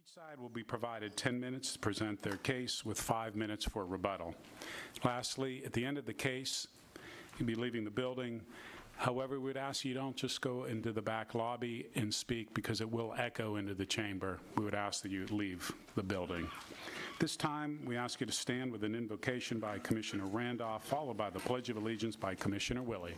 Each side will be provided 10 minutes to present their case with 5 minutes for rebuttal. Lastly, at the end of the case, you'll be leaving the building. However, we would ask you don't just go into the back lobby and speak because it will echo into the chamber. We would ask that you leave the building. This time, we ask you to stand with an invocation by Commissioner Randolph, followed by the Pledge of Allegiance by Commissioner Willie.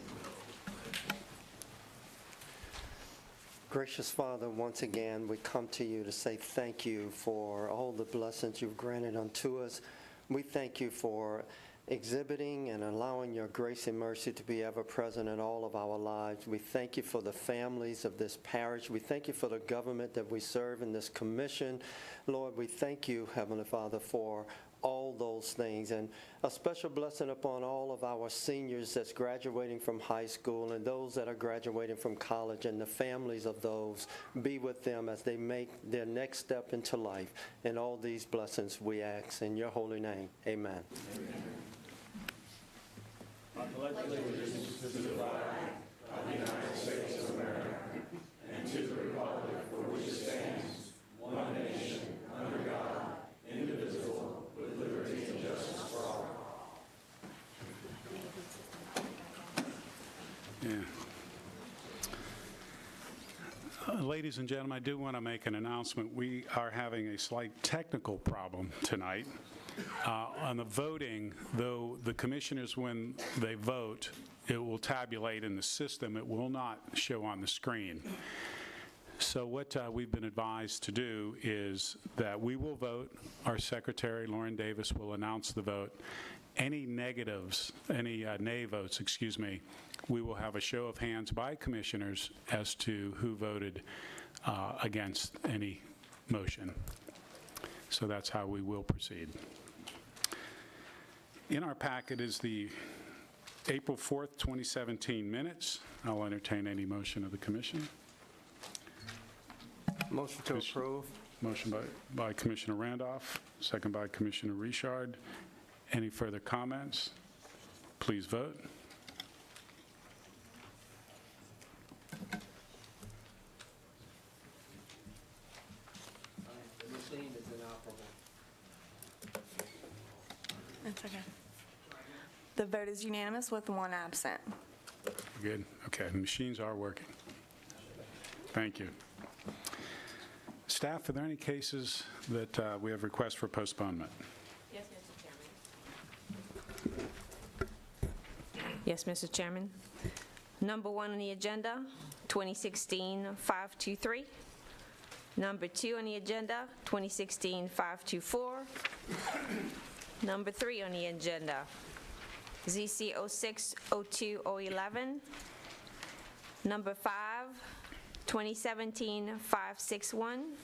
Gracious Father, once again, we come to you to say thank you for all the blessings you've granted unto us. We thank you for exhibiting and allowing your grace and mercy to be ever present in all of our lives. We thank you for the families of this parish. We thank you for the government that we serve in this commission. Lord, we thank you, Heavenly Father, for all those things, and a special blessing upon all of our seniors that's graduating from high school and those that are graduating from college and the families of those. Be with them as they make their next step into life. And all these blessings we ask in your holy name. Amen. I pledge allegiance to the flag of the United States of America and to the republic for which it stands, one nation, under God, indivisible, with liberty and justice for all. Ladies and gentlemen, I do want to make an announcement. We are having a slight technical problem tonight. On the voting, though the commissioners, when they vote, it will tabulate in the system. It will not show on the screen. So what we've been advised to do is that we will vote. Our secretary, Lauren Davis, will announce the vote. Any negatives, any nay votes, excuse me, we will have a show of hands by commissioners as to who voted against any motion. So that's how we will proceed. In our packet is the April 4th, 2017 minutes. I'll entertain any motion of the commission. Motion to approve. Motion by Commissioner Randolph, second by Commissioner Richard. Any further comments? Please vote. The machine is inoperable. It's okay. The vote is unanimous with 1 absent. Good. Okay, the machines are working. Thank you. Staff, are there any cases that we have requests for postponement? Yes, Mr. Chairman. Yes, Mr. Chairman. Number 1 on the agenda, 2016-523. Number 2 on the agenda, 2016-524. Number 3 on the agenda, ZC 06-02-011. Number 5, 2017-561.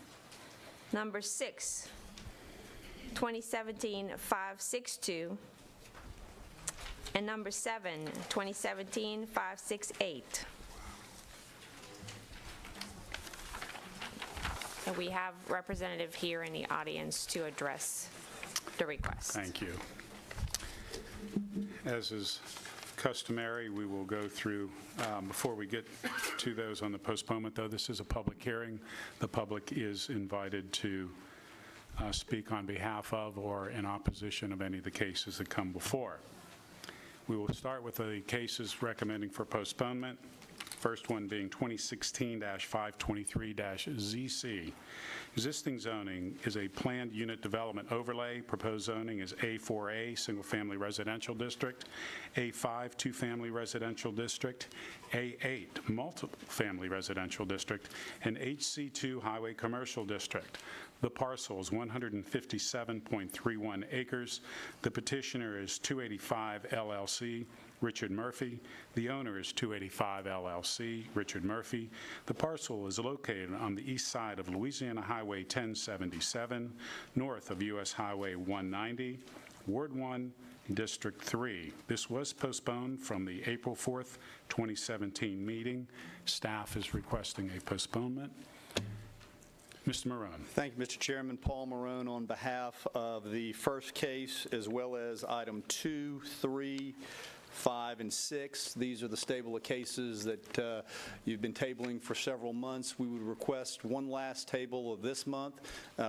Number 6, 2017-562. And number 7, 2017-568. And we have representative here in the audience to address the request. Thank you. As is customary, we will go through, before we get to those on the postponement, though this is a public hearing, the public is invited to speak on behalf of or in opposition of any of the cases that come before. We will start with the cases recommending for postponement. First one being 2016-523-ZC. Existing zoning is a planned unit development overlay. Proposed zoning is A4A, single-family residential district, A5, two-family residential district, A8, multi-family residential district, and HC2 highway commercial district. The parcel is 157.31 acres. The petitioner is 285 LLC, Richard Murphy. The owner is 285 LLC, Richard Murphy. The parcel is located on the east side of Louisiana Highway 1077, north of U.S. Highway 190, Ward 1, District 3. This was postponed from the April 4th, 2017 meeting. Staff is requesting a postponement. Mr. Marone. Thank you, Mr. Chairman. Paul Marone on behalf of the first case as well as item 2, 3, 5, and 6. These are the stable of cases that you've been tabling for several months. We would request one last table of this month.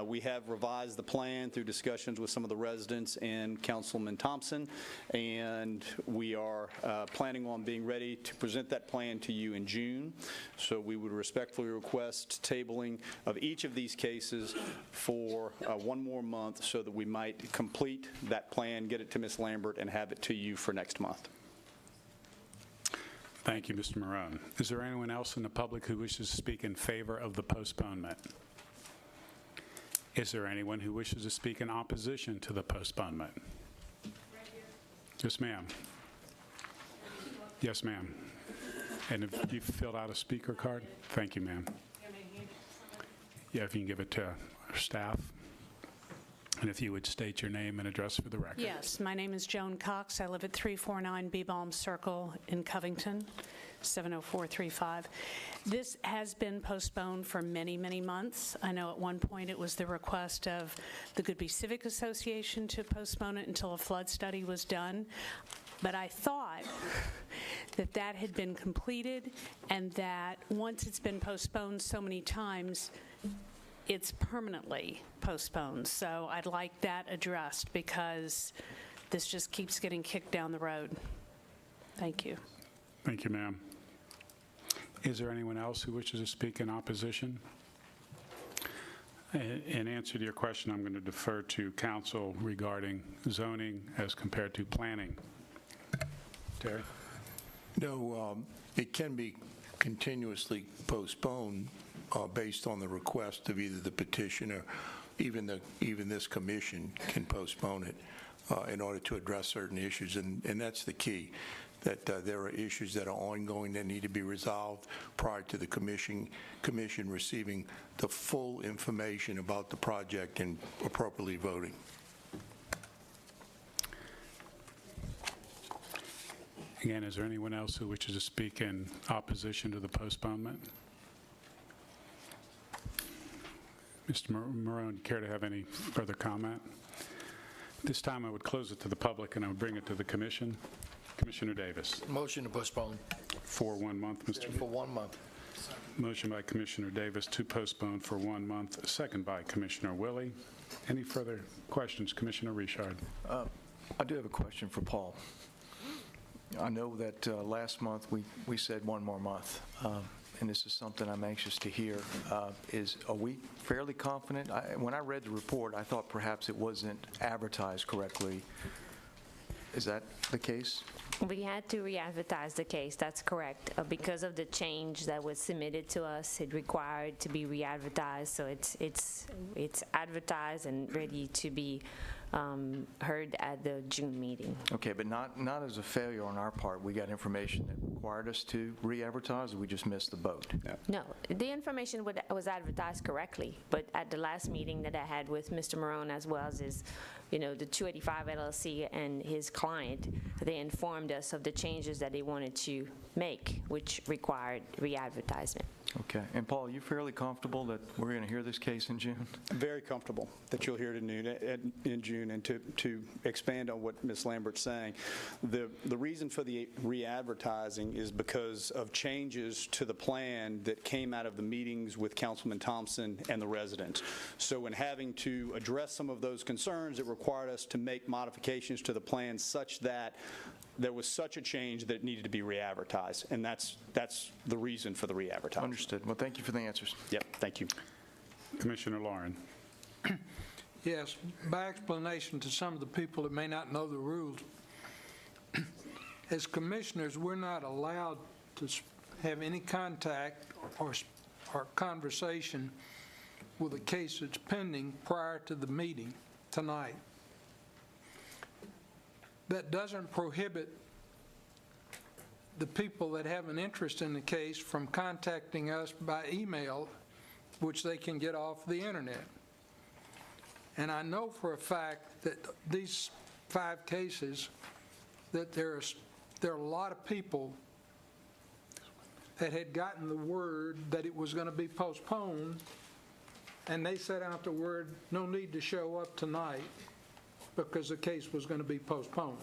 We have revised the plan through discussions with some of the residents and Councilman Thompson, and we are planning on being ready to present that plan to you in June. So we would respectfully request tabling of each of these cases for one more month so that we might complete that plan, get it to Ms. Lambert, and have it to you for next month. Thank you, Mr. Marone. Is there anyone else in the public who wishes to speak in favor of the postponement? Is there anyone who wishes to speak in opposition to the postponement? Yes, ma'am. Yes, ma'am. And if you filled out a speaker card? Thank you, ma'am. Yeah, if you can give it to our staff. And if you would state your name and address for the record. Yes, my name is Joan Cox. I live at 349 Beebalm Circle in Covington, 70435. This has been postponed for many, many months. I know at one point it was the request of the Goodby Civic Association to postpone it until a flood study was done. But I thought that that had been completed and that once it's been postponed so many times, it's permanently postponed. So I'd like that addressed because this just keeps getting kicked down the road. Thank you. Thank you, ma'am. Is there anyone else who wishes to speak in opposition? In answer to your question, I'm going to defer to council regarding zoning as compared to planning. Terry? No, it can be continuously postponed based on the request of either the petitioner, even this commission can postpone it in order to address certain issues, and that's the key, that there are issues that are ongoing that need to be resolved prior to the commission receiving the full information about the project and appropriately voting. Again, is there anyone else who wishes to speak in opposition to the postponement? Mr. Marone, care to have any further comment? This time I would close it to the public and I would bring it to the commission. Commissioner Davis. Motion to postpone. For 1 month, Mr. For 1 month. Motion by Commissioner Davis to postpone for 1 month, second by Commissioner Willie. Any further questions? Commissioner Richard. I do have a question for Paul. I know that last month we said 1 more month, and this is something I'm anxious to hear. Are we fairly confident? When I read the report, I thought perhaps it wasn't advertised correctly. Is that the case? We had to re-advertise the case, that's correct. Because of the change that was submitted to us, it required to be re-advertised, so it's advertised and ready to be heard at the June meeting. Okay, but not as a failure on our part. We got information that required us to re-advertise, or we just missed the boat? No, the information was advertised correctly, but at the last meeting that I had with Mr. Marone, as well as his, the 285 LLC and his client, they informed us of the changes that they wanted to make, which required re-advertisement. Okay, and Paul, you fairly comfortable that we're going to hear this case in June? Very comfortable that you'll hear it in June. And to expand on what Ms. Lambert's saying, the reason for the re-advertising is because of changes to the plan that came out of the meetings with Councilman Thompson and the residents. So in having to address some of those concerns, it required us to make modifications to the plan such that there was such a change that it needed to be re-advertised, and that's the reason for the re-advertising. Understood. Well, thank you for the answers. Yep, thank you. Commissioner Lauren. Yes, by explanation to some of the people that may not know the rules, as commissioners, we're not allowed to have any contact or conversation with a case that's pending prior to the meeting tonight. That doesn't prohibit the people that have an interest in the case from contacting us by email, which they can get off the internet. And I know for a fact that these 5 cases, that there are a lot of people that had gotten the word that it was going to be postponed, and they sent out the word, no need to show up tonight, because the case was going to be postponed.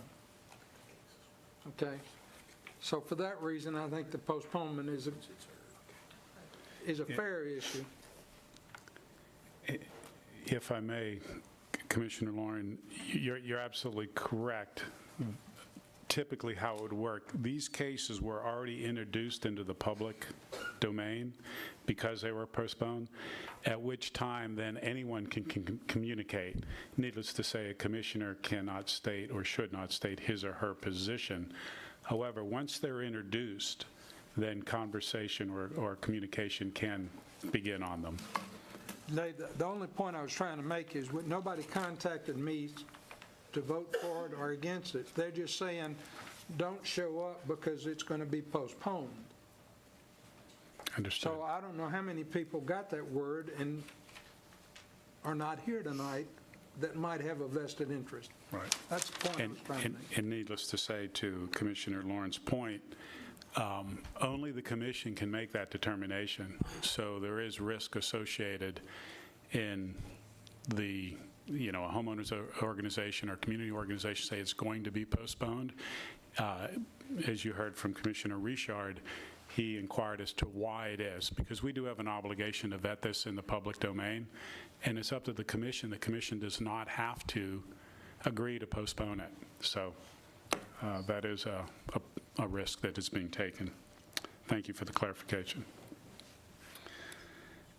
Okay? So for that reason, I think the postponement is a fair issue. If I may, Commissioner Lauren, you're absolutely correct. Typically how it would work, these cases were already introduced into the public domain because they were postponed, at which time then anyone can communicate. Needless to say, a commissioner cannot state or should not state his or her position. However, once they're introduced, then conversation or communication can begin on them. The only point I was trying to make is nobody contacted me to vote for it or against it. They're just saying, don't show up because it's going to be postponed. Understood. So I don't know how many people got that word and are not here tonight that might have a vested interest. Right. That's the point I was trying to make. And needless to say, to Commissioner Lawrence's point, only the commission can make that determination. So there is risk associated in the, a homeowners organization or community organization say it's going to be postponed. As you heard from Commissioner Richard, he inquired as to why it is, because we do have an obligation to vet this in the public domain, and it's up to the commission. The commission does not have to agree to postpone it. So that is a risk that is being taken. Thank you for the clarification.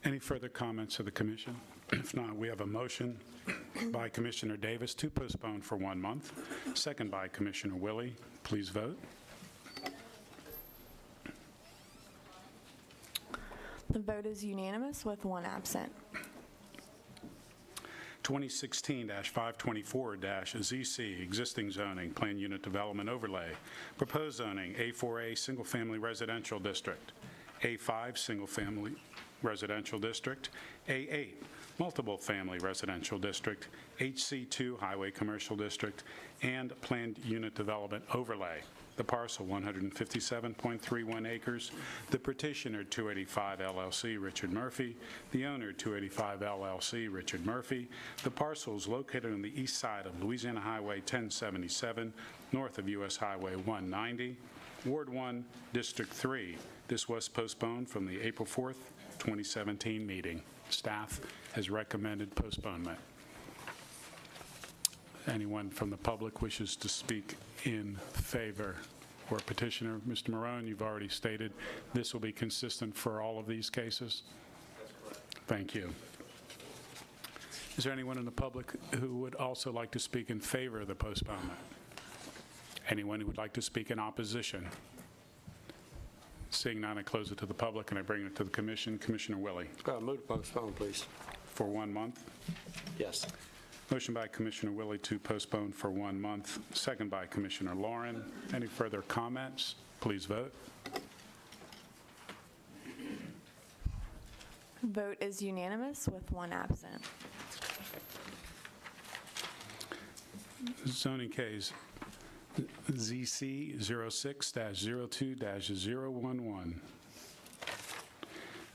Any further comments of the commission? If not, we have a motion by Commissioner Davis to postpone for 1 month, second by Commissioner Willie. Please vote. The vote is unanimous with 1 absent. 2016-524-ZC, existing zoning, plan unit development overlay, proposed zoning, A4A, single-family residential district, A5, single-family residential district, A8, multiple family residential district, HC2, highway commercial district, and planned unit development overlay. The parcel, 157.31 acres. The petitioner, 285 LLC, Richard Murphy. The owner, 285 LLC, Richard Murphy. The parcel is located on the east side of Louisiana Highway 1077, north of U.S. Highway 190, Ward 1, District 3. This was postponed from the April 4th, 2017 meeting. Staff has recommended postponement. Anyone from the public wishes to speak in favor or petitioner? Mr. Marone, you've already stated this will be consistent for all of these cases? That's correct. Thank you. Is there anyone in the public who would also like to speak in favor of the postponement? Anyone who would like to speak in opposition? Seeing none, I close it to the public and I bring it to the commission. Commissioner Willie. Move to postpone, please. For 1 month? Yes. Motion by Commissioner Willie to postpone for 1 month, second by Commissioner Lauren. Any further comments? Please vote. Vote is unanimous with 1 absent. Zoning case ZC 06-02-011.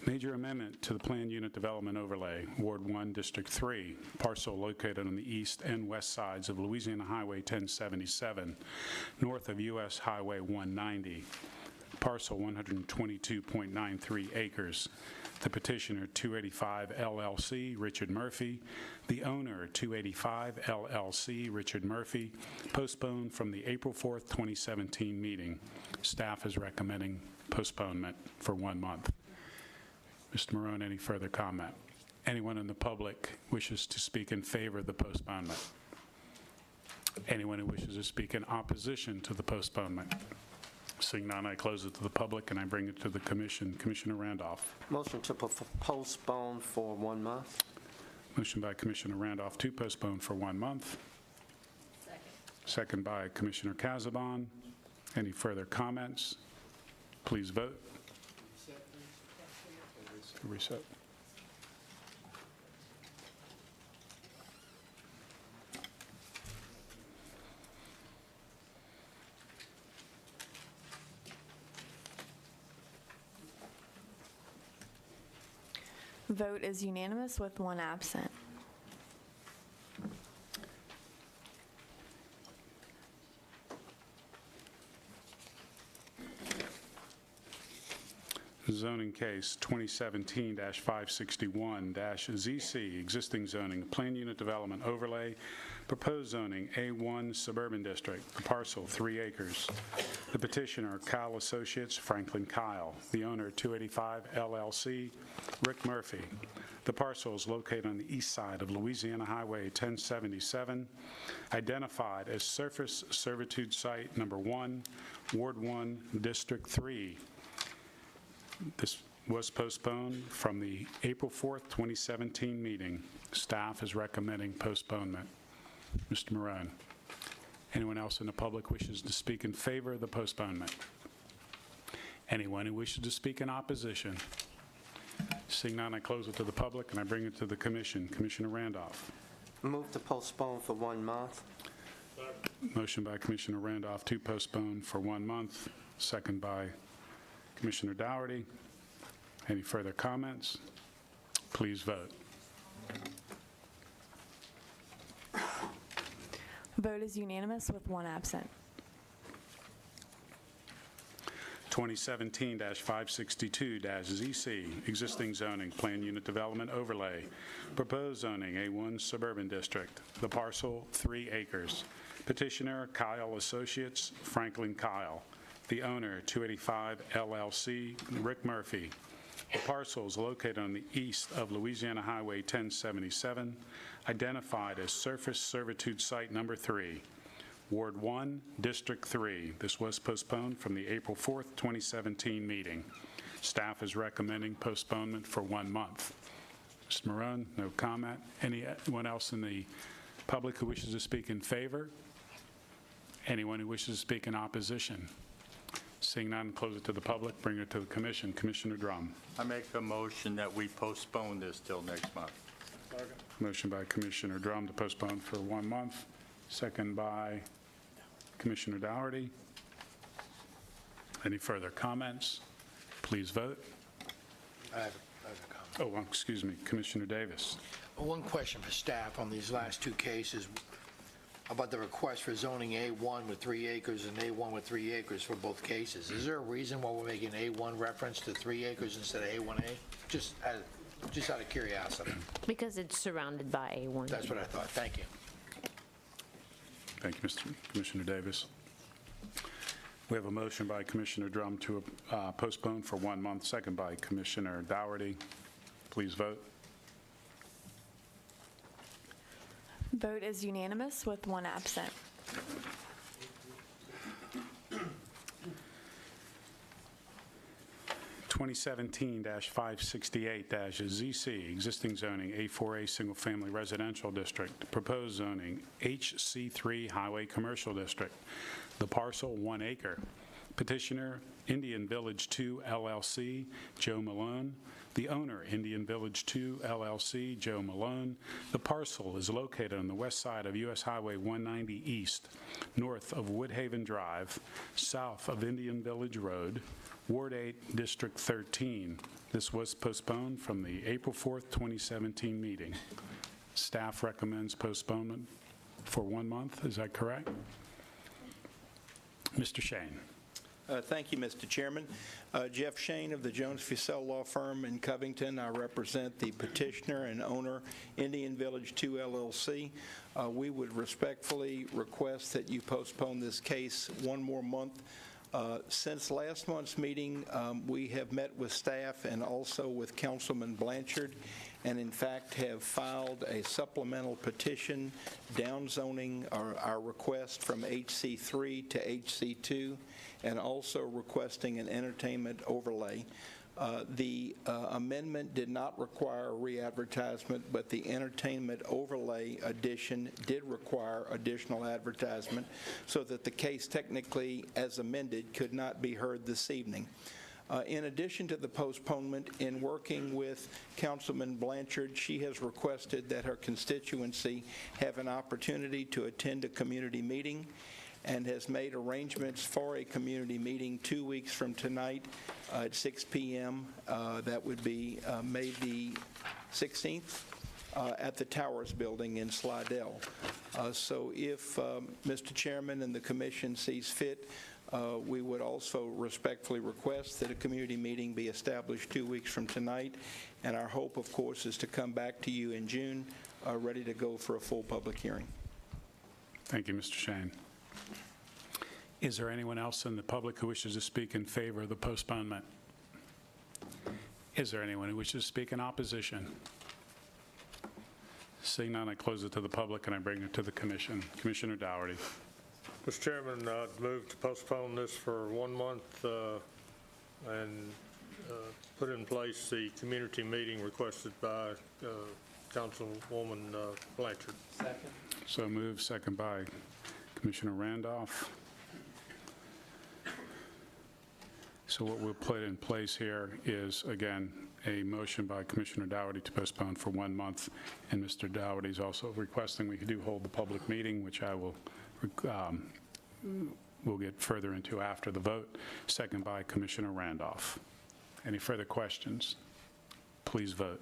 Major amendment to the planned unit development overlay, Ward 1, District 3, parcel located on the east and west sides of Louisiana Highway 1077, north of U.S. Highway 190, parcel 122.93 acres. The petitioner, 285 LLC, Richard Murphy. The owner, 285 LLC, Richard Murphy. Postponed from the April 4th, 2017 meeting. Staff is recommending postponement for 1 month. Mr. Marone, any further comment? Anyone in the public wishes to speak in favor of the postponement? Anyone who wishes to speak in opposition to the postponement? Seeing none, I close it to the public and I bring it to the commission. Commissioner Randolph. Motion to postpone for 1 month. Motion by Commissioner Randolph to postpone for 1 month. Second by Commissioner Casabon. Any further comments? Please vote. Reset. Vote is unanimous with 1 absent. zoning case 2017-561-ZC, existing zoning, plan unit development overlay, proposed zoning A1 Suburban District, the parcel 3 acres. The petitioner, Kyle Associates, Franklin Kyle. The owner, 285 LLC, Rick Murphy. The parcel is located on the east side of Louisiana Highway 1077, identified as Surface Servitude Site Number 1, Ward 1, District 3. This was postponed from the April 4th, 2017 meeting. Staff is recommending postponement. Mr. Morone. Anyone else in the public wishes to speak in favor of the postponement? Anyone who wishes to speak in opposition? Seeing none, I close it to the public and I bring it to the commission. Commissioner Randolph. Move to postpone for 1 month. Motion by Commissioner Randolph to postpone for 1 month, second by Commissioner Dougherty. Any further comments? Please vote. Vote is unanimous with 1 absent. 2017-562-ZC, existing zoning, plan unit development overlay, proposed zoning A1 Suburban District, the parcel 3 acres. Petitioner, Kyle Associates, Franklin Kyle. The owner, 285 LLC, Rick Murphy. The parcel is located on the east of Louisiana Highway 1077, identified as Surface Servitude Site Number 3, Ward 1, District 3. This was postponed from the April 4th, 2017 meeting. Staff is recommending postponement for 1 month. Mr. Morone, no comment. Anyone else in the public who wishes to speak in favor? Anyone who wishes to speak in opposition? Seeing none, close it to the public, bring it to the commission. Commissioner Drum. I make a motion that we postpone this till next month. Motion by Commissioner Drum to postpone for 1 month, second by Commissioner Dougherty. Any further comments? Please vote. I have a comment. Oh, excuse me, Commissioner Davis. One question for staff on these last 2 cases about the request for zoning A1 with 3 acres and A1 with 3 acres for both cases. Is there a reason why we're making A1 reference to 3 acres instead of A1A? Just out of curiosity. Because it's surrounded by A1. That's what I thought. Thank you. Thank you, Mr. Commissioner Davis. We have a motion by Commissioner Drum to postpone for 1 month, second by Commissioner Dougherty. Please vote. Vote is unanimous with 1 absent. (2017-568-ZC), existing zoning A4A single-family residential district, proposed zoning HC3 highway commercial district, the parcel 1 acre. Petitioner, Indian Village 2 LLC, Joe Malone. The owner, Indian Village 2 LLC, Joe Malone. The parcel is located on the west side of U.S. Highway 190 East, north of Woodhaven Drive, south of Indian Village Road, Ward 8, District 13. This was postponed from the April 4th, 2017 meeting. Staff recommends postponement for 1 month. Is that correct? Mr. Shane. Thank you, Mr. Chairman. Jeff Shane of the Jones Fussell Law Firm in Covington. I represent the petitioner and owner, Indian Village 2 LLC. We would respectfully request that you postpone this case 1 more month. Since last month's meeting, we have met with staff and also with Councilman Blanchard, and in fact have filed a supplemental petition downzoning our request from HC3 to HC2, and also requesting an entertainment overlay. The amendment did not require re-advertisement, but the entertainment overlay addition did require additional advertisement, so that the case technically, as amended, could not be heard this evening. In addition to the postponement, in working with Councilman Blanchard, she has requested that her constituency have an opportunity to attend a community meeting, and has made arrangements for a community meeting 2 weeks from tonight at 6 p.m. That would be May the 16th at the Towers Building in Slidell. So if Mr. Chairman and the Commission sees fit, We would also respectfully request that a community meeting be established 2 weeks from tonight, and our hope, of course, is to come back to you in June, ready to go for a full public hearing. Thank you, Mr. Shane. Is there anyone else in the public who wishes to speak in favor of the postponement? Is there anyone who wishes to speak in opposition? Seeing none, I close it to the public and I bring it to the commission. Commissioner Dougherty. Mr. Chairman, I'd move to postpone this for 1 month and put in place the community meeting requested by Councilwoman Blanchard. Second. So moved, second by Commissioner Randolph. So what we'll put in place here is, again, a motion by Commissioner Dougherty to postpone for 1 month, and Mr. Dougherty is also requesting we do hold the public meeting, which I will we'll get further into after the vote. Second by Commissioner Randolph. Any further questions? Please vote.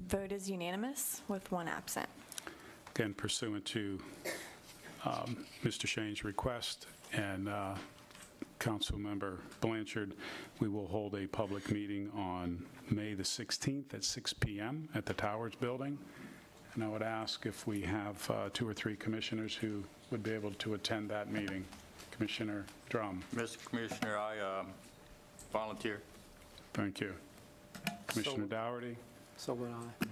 Vote is unanimous with 1 absent. Again, pursuant to Mr. Shane's request and Councilmember Blanchard, we will hold a public meeting on May the 16th at 6 p.m. at the Towers Building. And I would ask if we have 2 or 3 commissioners who would be able to attend that meeting. Commissioner Drum. Mr. Commissioner, I volunteer. Thank you. Commissioner Dougherty. So would I.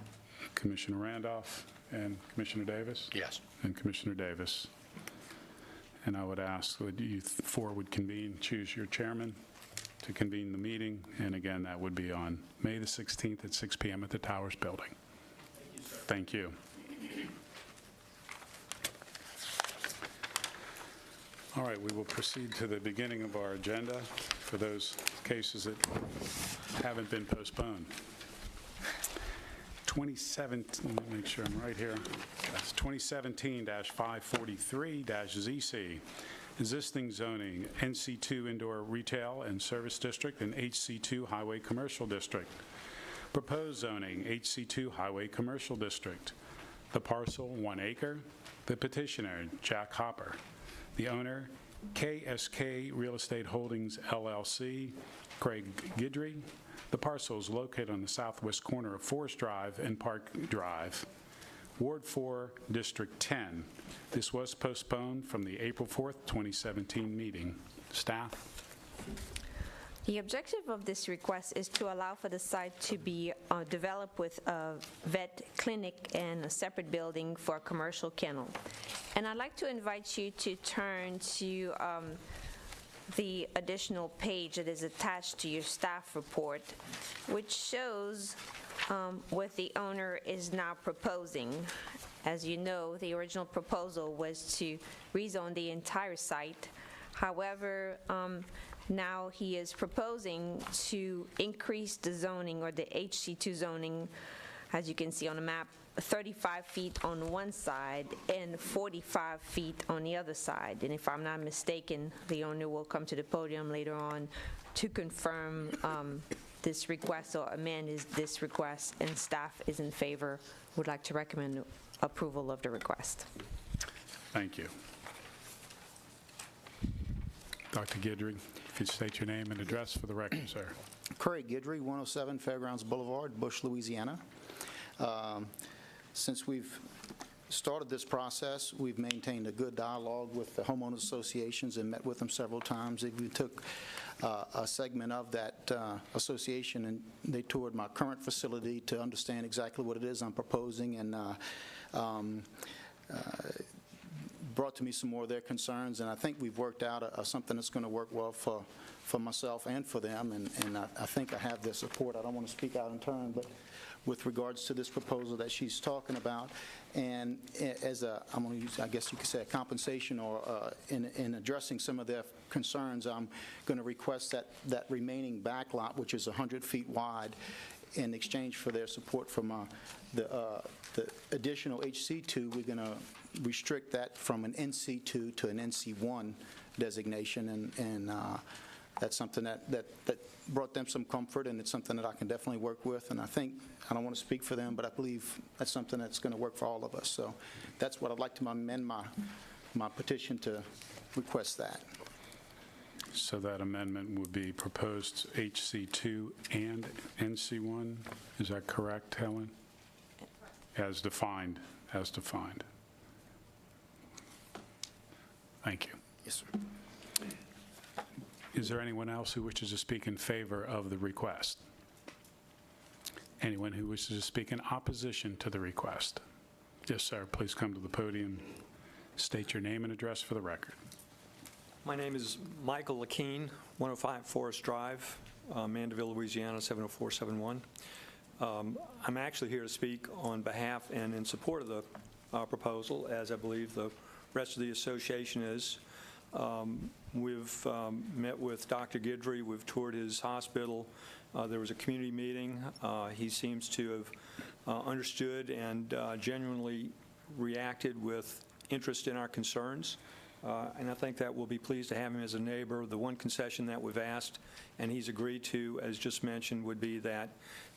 Commissioner Randolph and Commissioner Davis? Yes. And Commissioner Davis. And I would ask that you 4 would convene, choose your chairman to convene the meeting. And again, that would be on May the 16th at 6 p.m. at the Towers Building. Thank you. All right, we will proceed to the beginning of our agenda for those cases that haven't been postponed. 2017, let me make sure I'm right here. That's 2017-543-ZC, existing zoning, NC2 Indoor Retail and Service District and HC2 Highway Commercial District. Proposed zoning, HC2 Highway Commercial District. The parcel, 1 acre. The petitioner, Jack Hopper. The owner, KSK Real Estate Holdings, LLC, Craig Guidry. The parcel is located on the southwest corner of Forest Drive and Park Drive. Ward 4, District 10. This was postponed from the April 4th, 2017 meeting. Staff? The objective of this request is to allow for the site to be developed with a vet clinic and a separate building for a commercial kennel. And I'd like to invite you to turn to the additional page that is attached to your staff report, which shows what the owner is now proposing. As you know, the original proposal was to rezone the entire site. However, now he is proposing to increase the zoning, or the HC2 zoning, as you can see on the map, 35 feet on one side and 45 feet on the other side. And if I'm not mistaken, the owner will come to the podium later on to confirm this request or amend this request, and staff is in favor, would like to recommend approval of the request. Thank you. Dr. Guidry, if you'd state your name and address for the record, sir. Craig Guidry, 107 Fairgrounds Boulevard, Bush, Louisiana. Since we've started this process, we've maintained a good dialogue with the homeowners associations and met with them several times. We took a segment of that association and they toured my current facility to understand exactly what it is I'm proposing, and brought to me some more of their concerns, and I think we've worked out something that's going to work well for myself and for them, and I think I have their support. I don't want to speak out in turn, but with regards to this proposal that she's talking about, and as I'm going to use, I guess you could say, a compensation, or in addressing some of their concerns, I'm going to request that remaining back lot, which is 100 feet wide, in exchange for their support from the additional HC2. We're going to restrict that from an NC2 to an NC1 designation, and that's something that brought them some comfort, and it's something that I can definitely work with. And I think, I don't want to speak for them, but I believe that's something that's going to work for all of us. So that's what I'd like to amend my my petition to request that. So that amendment would be proposed HC2 and NC1? Is that correct, Helen? As defined, as defined. Thank you. Yes, sir. Is there anyone else who wishes to speak in favor of the request? Anyone who wishes to speak in opposition to the request? Yes, sir. Please come to the podium. State your name and address for the record. My name is Michael Lakeen, 105 Forest Drive, Mandeville, Louisiana, 70471. I'm actually here to speak on behalf and in support of the proposal, as I believe the rest of the association is. We've met with Dr. Guidry. We've toured his hospital. There was a community meeting. He seems to have understood and genuinely reacted with interest in our concerns. And I think that we'll be pleased to have him as a neighbor. The one concession that we've asked, and he's agreed to, as just mentioned, would be that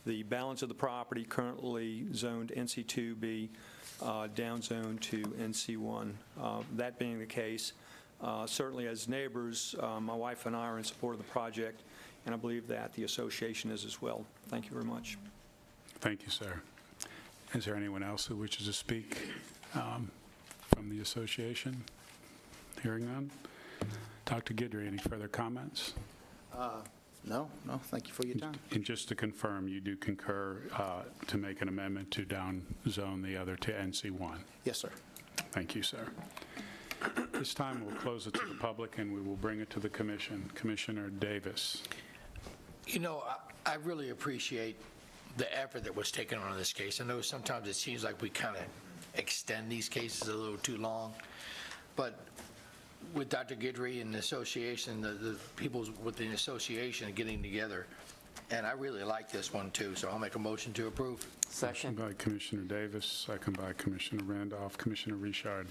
the balance of the property currently zoned NC2 be downzoned to NC1. That being the case, certainly as neighbors, my wife and I are in support of the project, and I believe that the association is as well. Thank you very much. Thank you, sir. Is there anyone else who wishes to speak from the association? Hearing none. Dr. Guidry, any further comments? No, thank you for your time. And just to confirm, you do concur to make an amendment to downzone the other to NC1? Yes, sir. Thank you, sir. This time, we'll close it to the public, and we will bring it to the commission. Commissioner Davis. You know, I really appreciate the effort that was taken on in this case. I know sometimes it seems like we kind of extend these cases a little too long, but with Dr. Guidry and the association, the people within the association getting together, and I really like this one too, so I'll make a motion to approve. Second. Motion by Commissioner Davis, second by Commissioner Randolph. Commissioner Richard,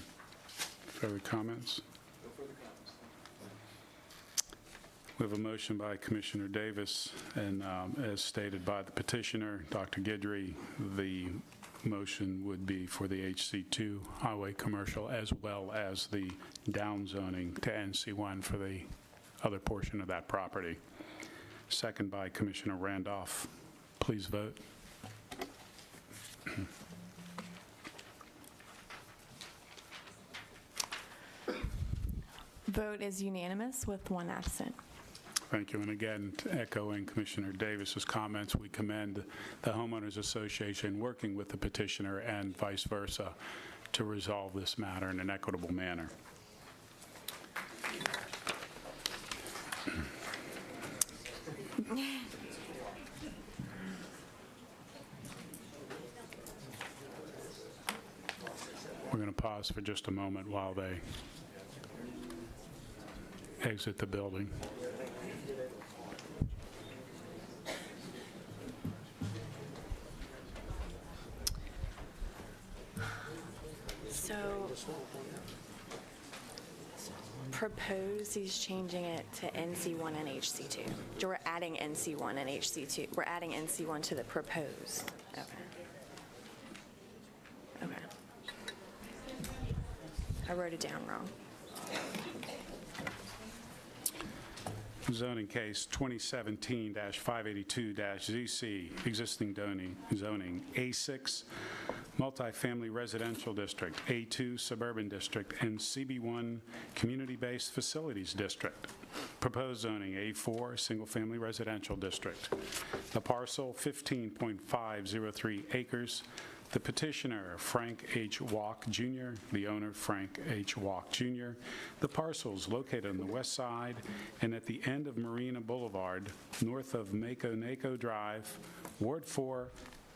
further comments? No further comments. We have a motion by Commissioner Davis, and as stated by the petitioner, Dr. Guidry, the motion would be for the HC2 highway commercial as well as the downzoning to NC1 for the other portion of that property. Second by Commissioner Randolph. Please vote. Vote is unanimous with one absent. Thank you. And again, echoing Commissioner Davis's comments, we commend the Homeowners Association working with the petitioner and vice versa to resolve this matter in an equitable manner. We're going to pause for just a moment while they exit the building. So, propose he's changing it to NC1 and HC2. We're adding NC1 and HC2. We're adding NC1 to the proposed. Okay. Okay. I wrote it down wrong. Zoning case 2017-582-ZC, existing zoning A6, multifamily residential district, A2 suburban district, and CB1 community-based facilities district. Proposed zoning A4 single-family residential district. The parcel 15.503 acres. The petitioner, Frank H. Walk, Jr., the owner, Frank H. Walk, Jr. The parcels located on the west side and at the end of Marina Boulevard, north of Mako Drive, Ward 4,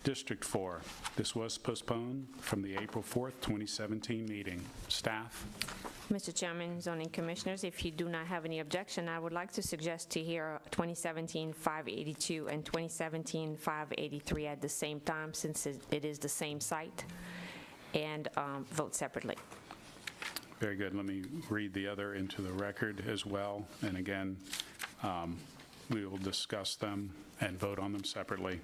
District 4. This was postponed from the April 4th, 2017 meeting. Staff? Mr. Chairman, zoning commissioners, if you do not have any objection, I would like to suggest to hear 2017-582 and 2017-583 at the same time, since it is the same site, and vote separately. Very good. Let me read the other into the record as well. And again, we will discuss them and vote on them separately.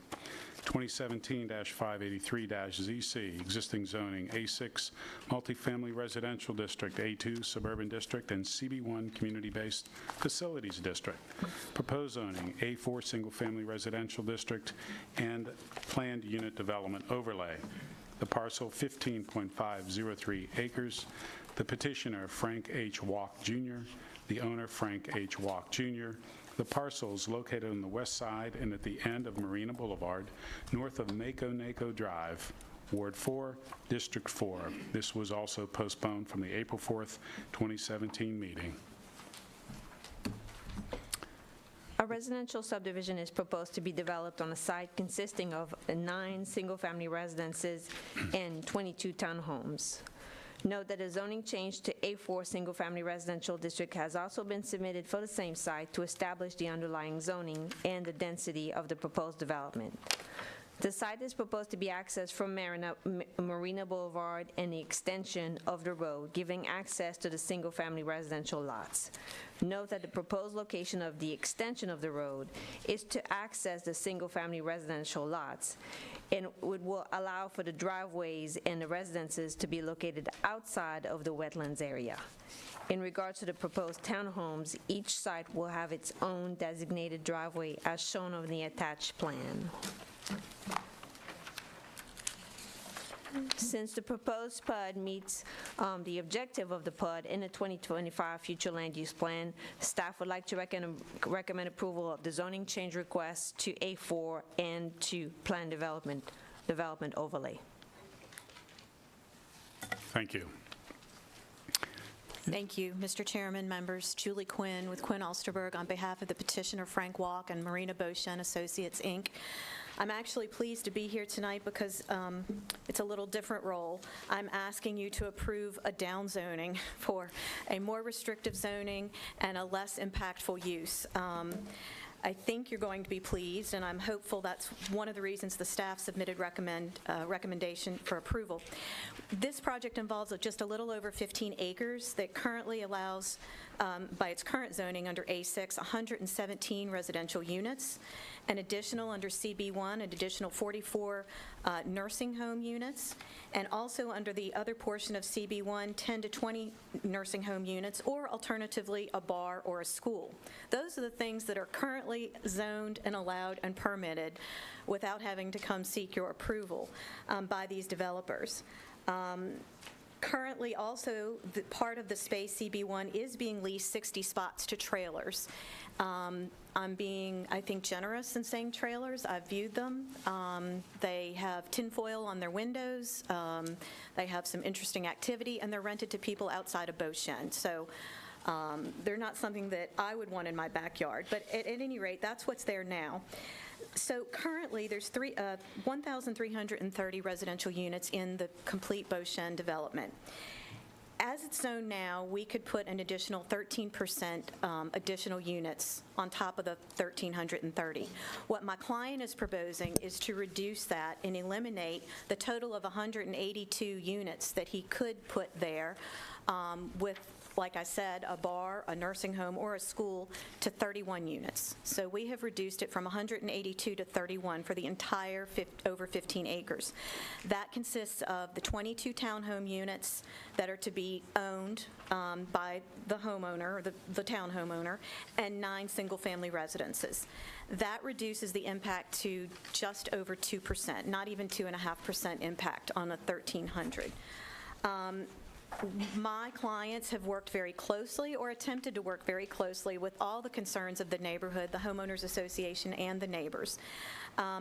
2017-583-ZC, existing zoning, A6 multifamily residential district, A2 suburban district, and CB1 community-based facilities district. Proposed zoning, A4 single-family residential district, and planned unit development overlay. The parcel 15.503 acres. The petitioner, Frank H. Walk Jr., the owner, Frank H. Walk Jr., the parcel is located on the west side and at the end of Marina Boulevard, north of Mako Drive, Ward 4, District 4. This was also postponed from the April 4th, 2017 meeting. A residential subdivision is proposed to be developed on a site consisting of 9 single-family residences and 22 townhomes. Note that a zoning change to A4 single-family residential district has also been submitted for the same site to establish the underlying zoning and the density of the proposed development. The site is proposed to be accessed from Marina Boulevard and the extension of the road, giving access to the single-family residential lots. Note that the proposed location of the extension of the road is to access the single-family residential lots, and it will allow for the driveways and the residences to be located outside of the wetlands area. In regards to the proposed townhomes, each site will have its own designated driveway as shown on the attached plan. Since the proposed PUD meets the objective of the PUD in the 2025 future land use plan, staff would like to recommend approval of the zoning change request to A4 and to plan development overlay. Thank you. Thank you, Mr. Chairman, members. Julie Quinn with Quinn Alsterberg on behalf of the petitioner Frank Walk and Marina Beauchene Associates, Inc. I'm actually pleased to be here tonight because it's a little different role. I'm asking you to approve a downzoning for a more restrictive zoning and a less impactful use. I think you're going to be pleased, and I'm hopeful that's one of the reasons the staff submitted recommendation for approval. This project involves just a little over 15 acres that currently allows, by its current zoning under A6, 117 residential units, an additional under CB1, an additional 44 nursing home units, and also under the other portion of CB1, 10 to 20 nursing home units, or alternatively, a bar or a school. Those are the things that are currently zoned and allowed and permitted without having to come seek your approval by these developers. Currently, also, part of the space CB1 is being leased 60 spots to trailers. I'm being, I think, generous in saying trailers. I've viewed them. They have tinfoil on their windows. They have some interesting activity, and they're rented to people outside of Beauchene. So they're not something that I would want in my backyard. But at any rate, that's what's there now. So currently, there's 1,330 residential units in the complete Beauchene development. As it's zoned now, we could put an additional 13% additional units on top of the 1,330. What my client is proposing is to reduce that and eliminate the total of 182 units that he could put there with, like I said, a bar, a nursing home, or a school to 31 units. So we have reduced it from 182 to 31 for the entire over 15 acres. That consists of the 22 townhome units that are to be owned by the homeowner, the town homeowner, and 9 single-family residences. That reduces the impact to just over 2%, not even 2.5% impact on a 1,300. My clients have worked very closely or attempted to work very closely with all the concerns of the neighborhood, the homeowners association, and the neighbors.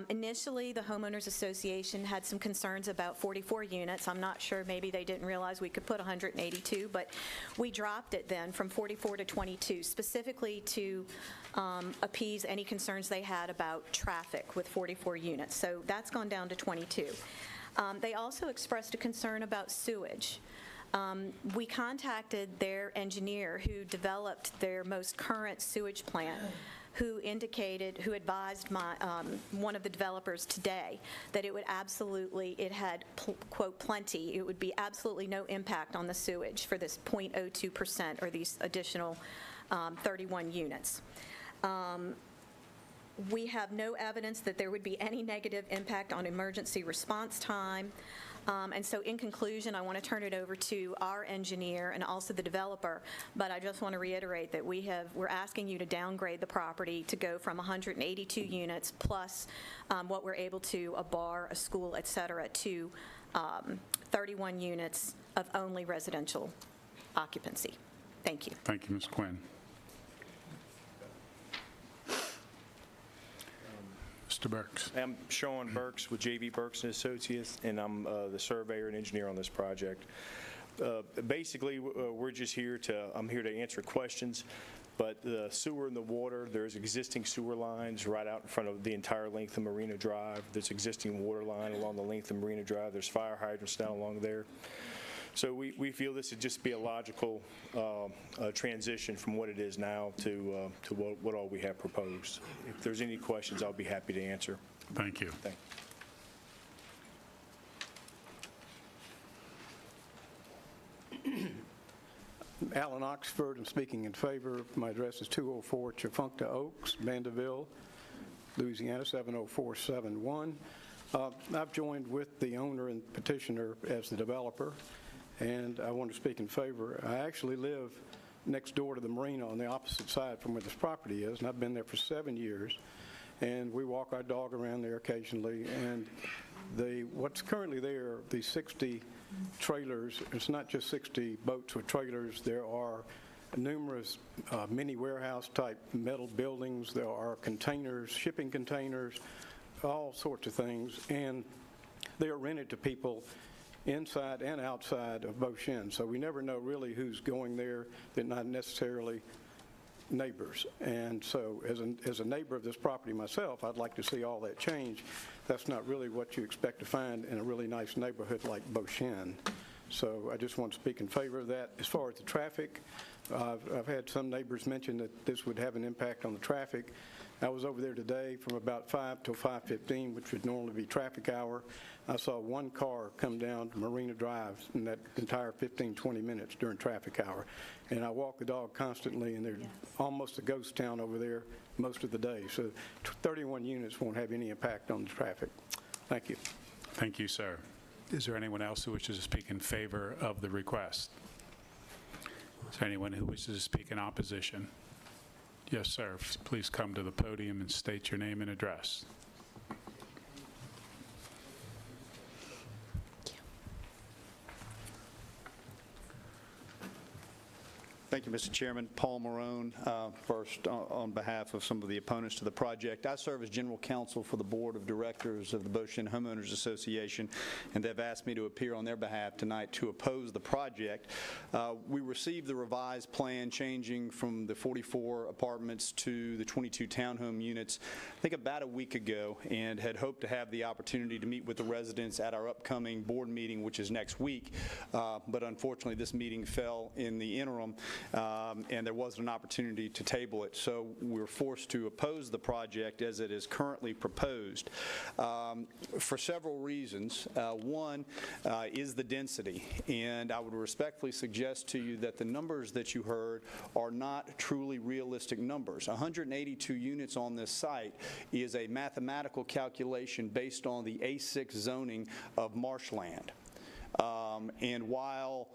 Initially, the homeowners association had some concerns about 44 units. I'm not sure, maybe they didn't realize we could put 182, but we dropped it then from 44 to 22, specifically to appease any concerns they had about traffic with 44 units. So that's gone down to 22. They also expressed a concern about sewage. We contacted their engineer who developed their most current sewage plant, who advised one of the developers today that it would absolutely, it had, quote, plenty, it would be absolutely no impact on the sewage for this 0.02% or these additional 31 units. We have no evidence that there would be any negative impact on emergency response time. And so in conclusion, I want to turn it over to our engineer and also the developer, but I just want to reiterate that we're asking you to downgrade the property to go from 182 units plus what we're able to, a bar, a school, et cetera, to 31 units of only residential occupancy. Thank you. Thank you, Ms. Quinn. Mr. Burks. I'm Sean Burks with JV Burks and Associates, and I'm the surveyor and engineer on this project. Basically, I'm here to answer questions, but the sewer and the water, there's existing sewer lines right out in front of the entire length of Marina Drive. There's existing water line along the length of Marina Drive. There's fire hydrants down along there. So we feel this would just be a logical transition from what it is now to what all we have proposed. If there's any questions, I'll be happy to answer. Thank you. Thank you. Alan Oxford, I'm speaking in favor. My address is 204 Chafuncta Oaks, Mandeville, Louisiana, 70471. I've joined with the owner and petitioner as the developer, and I want to speak in favor. I actually live next door to the marina on the opposite side from where this property is, and I've been there for 7 years. And we walk our dog around there occasionally, and what's currently there, the 60 trailers, it's not just 60 boats with trailers. There are numerous mini warehouse-type metal buildings. There are containers, shipping containers, all sorts of things, and they are rented to people inside and outside of Beauchene. So we never know really who's going there. They're not necessarily neighbors. And so as a neighbor of this property myself, I'd like to see all that change. That's not really what you expect to find in a really nice neighborhood like Beauchene. So I just want to speak in favor of that. As far as the traffic, I've had some neighbors mention that this would have an impact on the traffic. I was over there today from about 5 till 5:15, which would normally be traffic hour. I saw one car come down Marina Drive in that entire 15, 20 minutes during traffic hour. And I walk the dog constantly, and there's almost a ghost town over there most of the day. So 31 units won't have any impact on the traffic. Thank you. Thank you, sir. Is there anyone else who wishes to speak in favor of the request? Is there anyone who wishes to speak in opposition? Yes, sir. Please come to the podium and state your name and address. Thank you, Mr. Chairman. Paul Marone, first on behalf of some of the opponents to the project. I serve as general counsel for the board of directors of the Beauchene Homeowners Association, and they've asked me to appear on their behalf tonight to oppose the project. We received the revised plan changing from the 44 apartments to the 22 townhome units, I think about a week ago, and had hoped to have the opportunity to meet with the residents at our upcoming board meeting, which is next week. But unfortunately, this meeting fell in the interim. And there wasn't an opportunity to table it, so we were forced to oppose the project as it is currently proposed for several reasons. One is the density, and I would respectfully suggest to you that the numbers that you heard are not truly realistic numbers. 182 units on this site is a mathematical calculation based on the A6 zoning of marshland. And while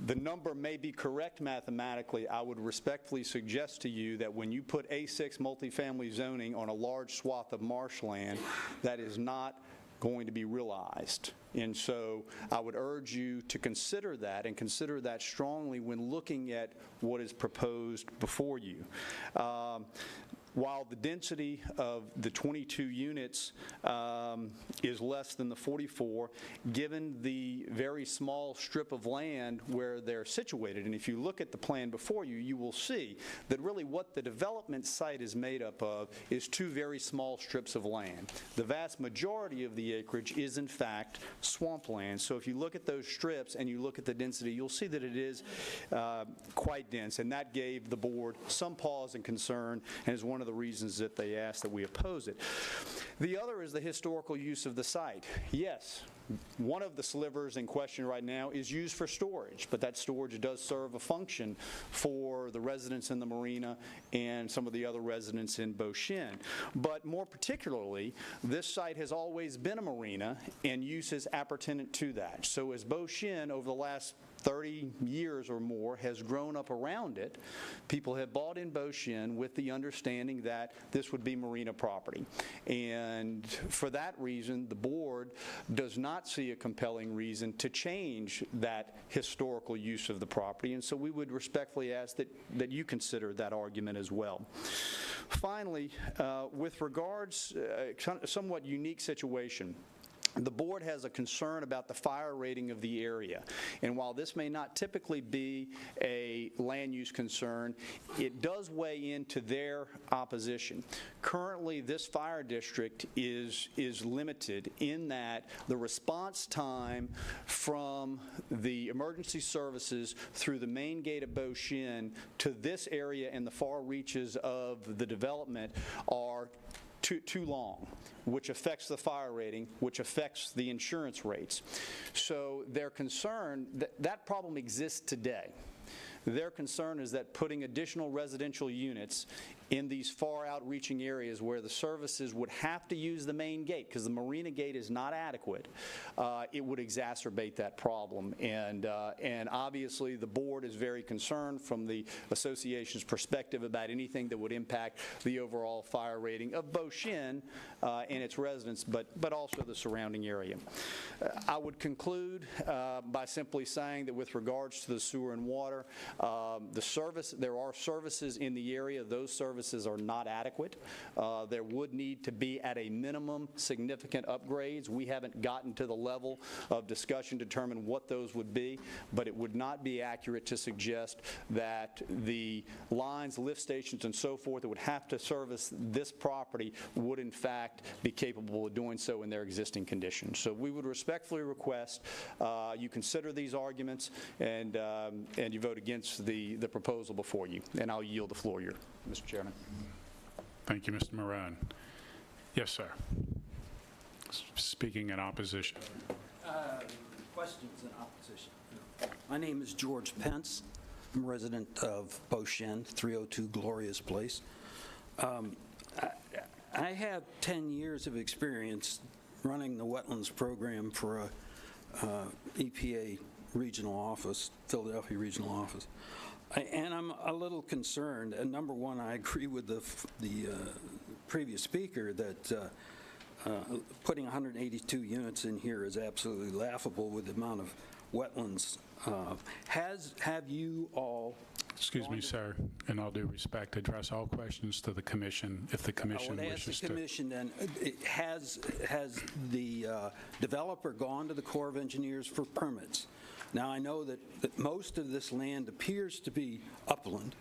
the number may be correct mathematically, I would respectfully suggest to you that when you put A6 multifamily zoning on a large swath of marshland, that is not going to be realized. And so I would urge you to consider that, and consider that strongly when looking at what is proposed before you. While the density of the 22 units is less than the 44, given the very small strip of land where they're situated, and if you look at the plan before you, you will see that really what the development site is made up of is two very small strips of land. The vast majority of the acreage is in fact swampland. So if you look at those strips and you look at the density, you'll see that it is quite dense, and that gave the board some pause and concern, and is one one of the reasons that they asked that we oppose it. The other is the historical use of the site. Yes, one of the slivers in question right now is used for storage, but that storage does serve a function for the residents in the marina and some of the other residents in Beauchene. But more particularly, this site has always been a marina, and use is appertinent to that. So as Beauchene, over the last 30 years or more, has grown up around it, people have bought in Beauchene with the understanding that this would be marina property. And for that reason, the board does not see a compelling reason to change that historical use of the property, and so we would respectfully ask that you consider that argument as well. Finally, with regards, a somewhat unique situation, the board has a concern about the fire rating of the area. And while this may not typically be a land use concern, it does weigh into their opposition. Currently, this fire district is limited in that the response time from the emergency services through the main gate of Beauchene to this area and the far reaches of the development are too long, which affects the fire rating, which affects the insurance rates. So their concern, that problem exists today. Their concern is that putting additional residential units in these far outreaching areas where the services would have to use the main gate because the marina gate is not adequate, it would exacerbate that problem. And obviously the board is very concerned from the association's perspective about anything that would impact the overall fire rating of Beauchene and its residents, but also the surrounding area. I would conclude by simply saying that with regards to the sewer and water, there are services in the area. Those services are not adequate. There would need to be, at a minimum, significant upgrades. We haven't gotten to the level of discussion to determine what those would be, but it would not be accurate to suggest that the lines, lift stations, and so forth that would have to service this property would, in fact, be capable of doing so in their existing conditions. So we would respectfully request you consider these arguments and you vote against the proposal before you. And I'll yield the floor here, Mr. Chairman. Thank you, Mr. Marone. Yes, sir. Speaking in opposition. Questions in opposition. My name is George Pence. I'm a resident of Beauchene, 302 Glorious Place. I have 10 years of experience running the wetlands program for a EPA regional office, Philadelphia regional office. And I'm a little concerned. And number one, I agree with the previous speaker that putting 182 units in here is absolutely laughable with the amount of wetlands. Have you all... Excuse me, sir, in all due respect, address all questions to the commission if the commission wishes to. I would ask the commission then, has the developer gone to the Corps of Engineers for permits? Now, I know that most of this land appears to be upland,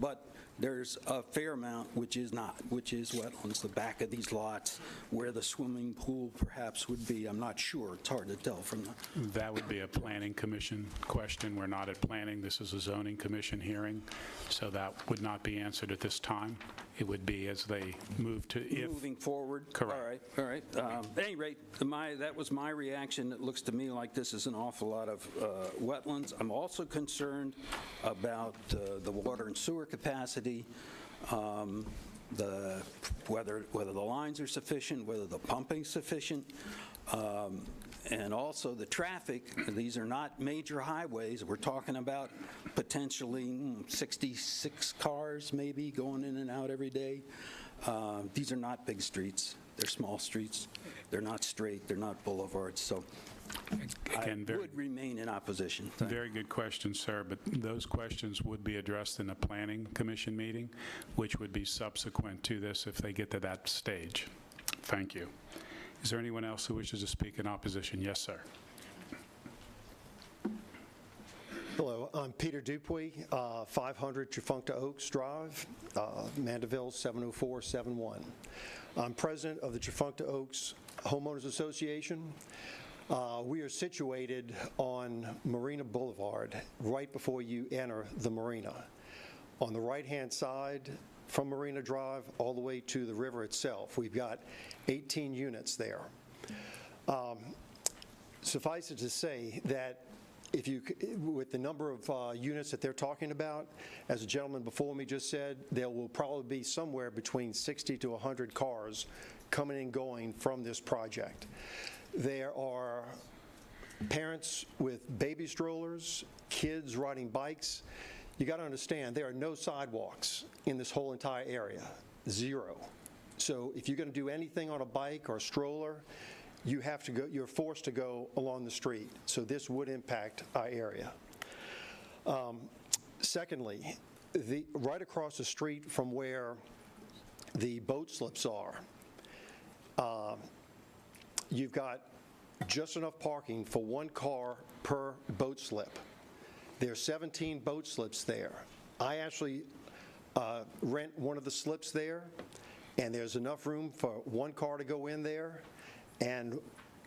but there's a fair amount which is not, which is wetlands, the back of these lots where the swimming pool perhaps would be. I'm not sure. It's hard to tell from the... That would be a planning commission question. We're not at planning. This is a zoning commission hearing, so that would not be answered at this time. It would be as they move to if... Moving forward? Correct. All right. At any rate, that was my reaction. It looks to me like this is an awful lot of wetlands. I'm also concerned about the water and sewer capacity, whether the lines are sufficient, whether the pumping's sufficient, and also the traffic. These are not major highways. We're talking about potentially 66 cars maybe going in and out every day. These are not big streets. They're small streets. They're not straight. They're not boulevards. So again, I would remain in opposition. Very good question, sir, but those questions would be addressed in a planning commission meeting, which would be subsequent to this if they get to that stage. Thank you. Is there anyone else who wishes to speak in opposition? Yes, sir. Hello, I'm Peter Dupuy, 500 Tchefuncte Oaks Drive, Mandeville 70471. I'm president of the Tchefuncte Oaks Homeowners Association. We are situated on Marina Boulevard, right before you enter the marina. On the right-hand side from Marina Drive all the way to the river itself. We've got 18 units there. Suffice it to say that if you, with the number of units that they're talking about, as the gentleman before me just said, there will probably be somewhere between 60 to 100 cars coming and going from this project. There are parents with baby strollers, kids riding bikes. You got to understand, there are no sidewalks in this whole entire area, zero. So if you're going to do anything on a bike or a stroller, you have to go, you're forced to go along the street. So this would impact our area. Secondly, right across the street from where the boat slips are, you've got just enough parking for one car per boat slip. There are 17 boat slips there. I actually rent one of the slips there, and there's enough room for one car to go in there. And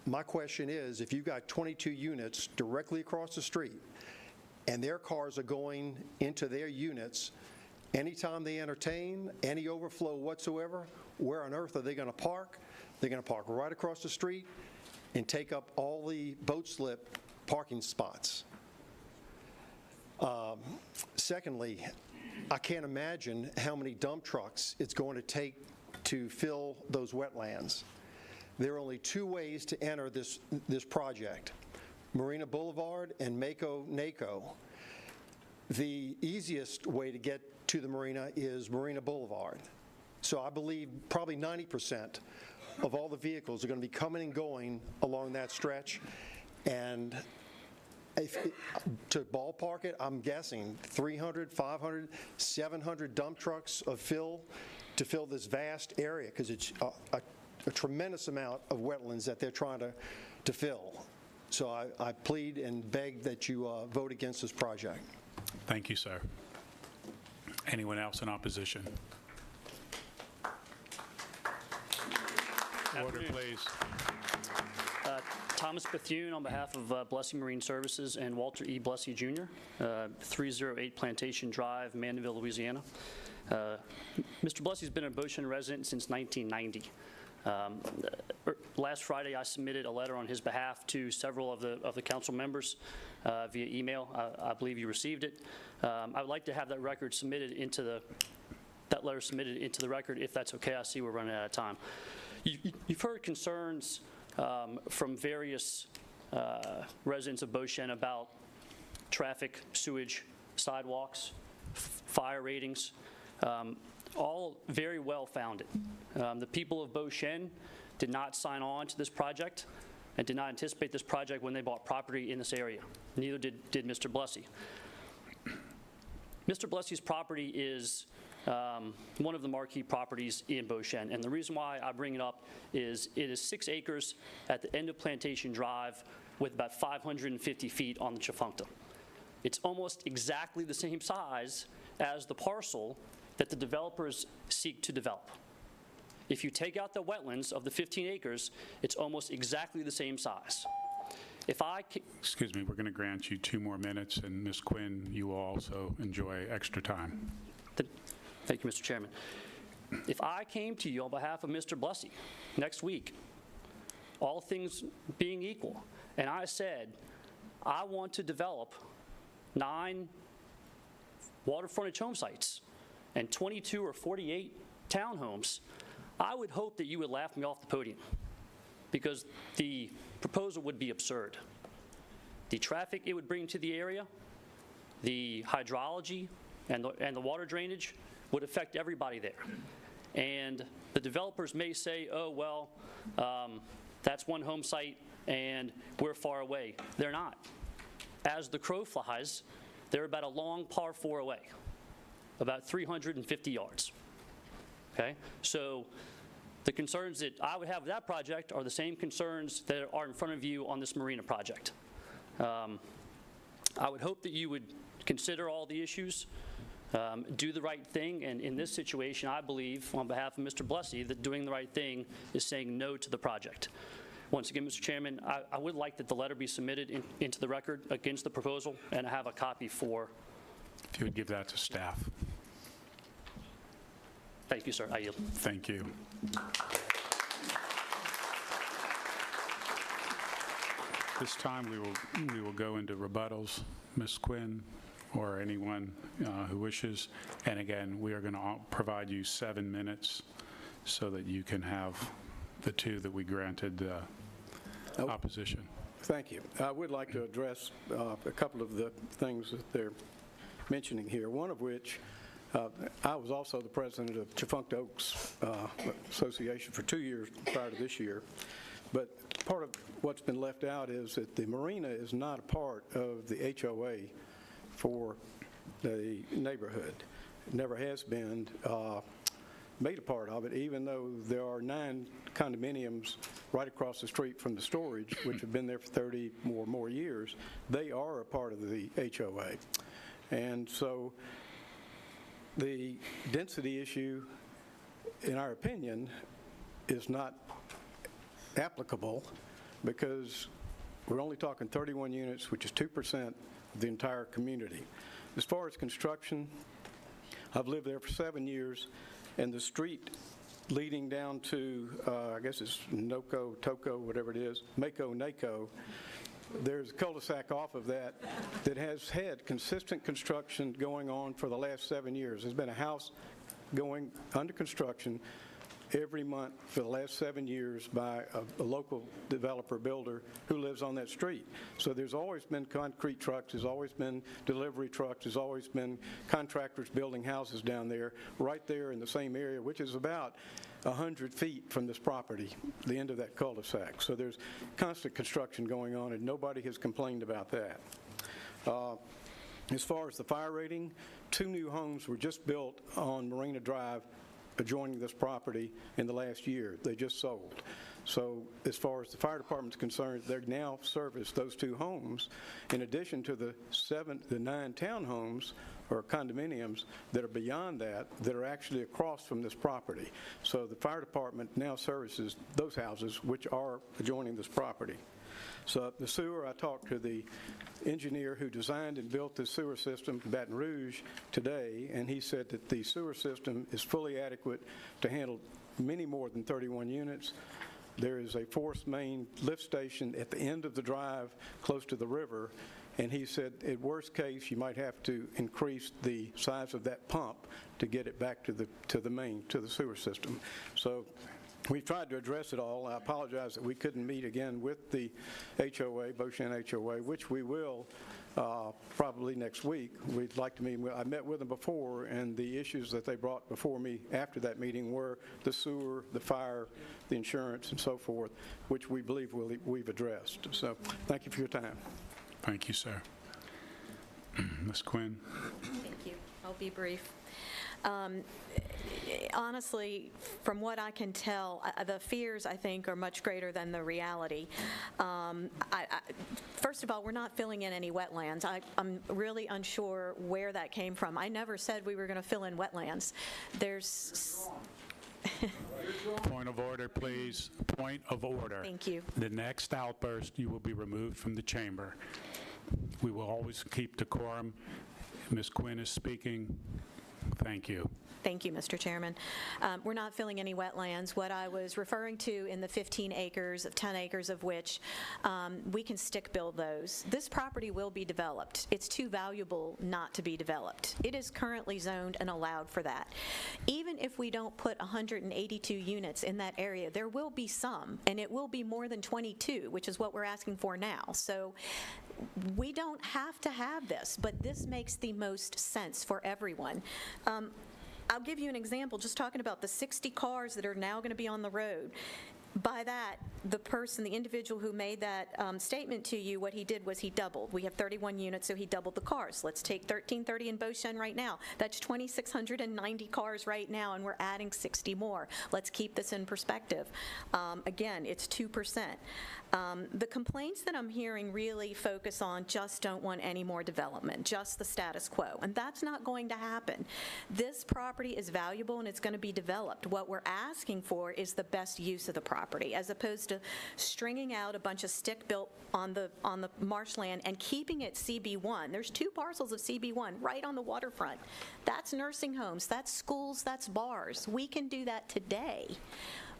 my question is, if you've got 22 units directly across the street, and their cars are going into their units, anytime they entertain, any overflow whatsoever, where on earth are they going to park? They're going to park right across the street and take up all the boat slip parking spots. Secondly, I can't imagine how many dump trucks it's going to take to fill those wetlands. There are only two ways to enter this project, Marina Boulevard and Mako-NACO. The easiest way to get to the marina is Marina Boulevard. So I believe probably 90% of all the vehicles are going to be coming and going along that stretch. And to ballpark it, I'm guessing 300, 500, 700 dump trucks of fill to fill this vast area, because it's a tremendous amount of wetlands that they're trying to fill. So I plead and beg that you vote against this project. Thank you, sir. Anyone else in opposition? Order, please. Thomas Bethune on behalf of Blessing Marine Services and Walter E. Blessey Jr., 308 Plantation Drive, Mandeville, Louisiana. Mr. Blessey's been a Beauchene resident since 1990. Last Friday, I submitted a letter on his behalf to several of the council members via email. I believe you received it. I would like to have that record submitted into that letter submitted into the record, if that's okay. I see we're running out of time. You've heard concerns from various residents of Beauchene about traffic, sewage, sidewalks, fire ratings. All very well founded. The people of Beauchene did not sign on to this project and did not anticipate this project when they bought property in this area. Neither did Mr. Blessey. Mr. Blessey's property is one of the marquee properties in Beauchene, and the reason why I bring it up is it is 6 acres at the end of Plantation Drive with about 550 feet on the Tchefuncte. It's almost exactly the same size as the parcel that the developers seek to develop. If you take out the wetlands of the 15 acres, it's almost exactly the same size. Excuse me, we're going to grant you 2 more minutes, and Ms. Quinn, you will also enjoy extra time. Thank you, Mr. Chairman. If I came to you on behalf of Mr. Blessey next week, all things being equal, and I said, I want to develop 9 waterfrontage home sites and 22 or 48 townhomes, I would hope that you would laugh me off the podium, because the proposal would be absurd. The traffic it would bring to the area, the hydrology, and the water drainage would affect everybody there. And the developers may say, oh, well, that's one home site and we're far away. They're not. As the crow flies, they're about a long par 4 away, about 350 yards. Okay? So the concerns that I would have with that project are the same concerns that are in front of you on this marina project. I would hope that you would consider all the issues, do the right thing, and in this situation, I believe, on behalf of Mr. Blessey, that doing the right thing is saying no to the project. Once again, Mr. Chairman, I would like that the letter be submitted into the record against the proposal, and I have a copy for. If you would give that to staff. Thank you, sir. I yield. Thank you. This time, we will go into rebuttals. Ms. Quinn or anyone who wishes. And again, we are going to provide you 7 minutes so that you can have the 2 that we granted opposition. Thank you. I would like to address a couple of the things that they're mentioning here, one of which I was also the president of Chafunkta Oaks Association for 2 years prior to this year. But part of what's been left out is that the marina is not a part of the HOA for the neighborhood. It never has been made a part of it, even though there are 9 condominiums right across the street from the storage, which have been there for 30 or more years. They are a part of the HOA. And so the density issue, in our opinion, is not applicable because we're only talking 31 units, which is 2% of the entire community. As far as construction, I've lived there for 7 years, and the street leading down to, I guess it's Noco, Toco, whatever it is, Mako, Naco, there's a cul-de-sac off of that that has had consistent construction going on for the last 7 years. There's been a house going under construction every month for the last 7 years by a local developer builder who lives on that street. So there's always been concrete trucks, there's always been delivery trucks, there's always been contractors building houses down there, right there in the same area, which is about 100 feet from this property, the end of that cul-de-sac. So there's constant construction going on, and nobody has complained about that. As far as the fire rating, 2 new homes were just built on Marina Drive adjoining this property in the last year. They just sold. So as far as the fire department's concerned, they now service those 2 homes in addition to the 9 townhomes or condominiums that are beyond that are actually across from this property. So the fire department now services those houses which are adjoining this property. So the sewer, I talked to the engineer who designed and built the sewer system in Baton Rouge today, and he said that the sewer system is fully adequate to handle many more than 31 units. There is a forced main lift station at the end of the drive close to the river, and he said at worst case you might have to increase the size of that pump to get it back to the sewer system. So we've tried to address it all. I apologize that we couldn't meet again with the HOA, Beauchene HOA, which we will probably next week. We'd like to meet. I met with them before, and the issues that they brought before me after that meeting were the sewer, the fire, the insurance, and so forth, which we believe we've addressed. So thank you for your time. Thank you, sir. Ms. Quinn. Thank you. I'll be brief. Honestly, from what I can tell, the fears, I think, are much greater than the reality. First of all, we're not filling in any wetlands. I'm really unsure where that came from. I never said we were going to fill in wetlands. There's... Point of order, please. Point of order. Thank you. The next outburst, you will be removed from the chamber. We will always keep decorum. Ms. Quinn is speaking. Thank you. Thank you, Mr. Chairman. We're not filling any wetlands. What I was referring to in the 15 acres, 10 acres of which we can stick build those. This property will be developed. It's too valuable not to be developed. It is currently zoned and allowed for that. Even if we don't put 182 units in that area, there will be some, and it will be more than 22, which is what we're asking for now. So we don't have to have this, but this makes the most sense for everyone. I'll give you an example, just talking about the 60 cars that are now going to be on the road. By that, the individual who made that statement to you, what he did was he doubled. We have 31 units, so he doubled the cars. Let's take 1330 in Beauchene right now. That's 2,690 cars right now, and we're adding 60 more. Let's keep this in perspective. Again, it's 2%. The complaints that I'm hearing really focus on just don't want any more development, just the status quo, and that's not going to happen. This property is valuable and it's going to be developed. What we're asking for is the best use of the property, as opposed to to stringing out a bunch of stick-built on the marshland and keeping it CB1. There's 2 parcels of CB1 right on the waterfront. That's nursing homes, that's schools, that's bars. We can do that today.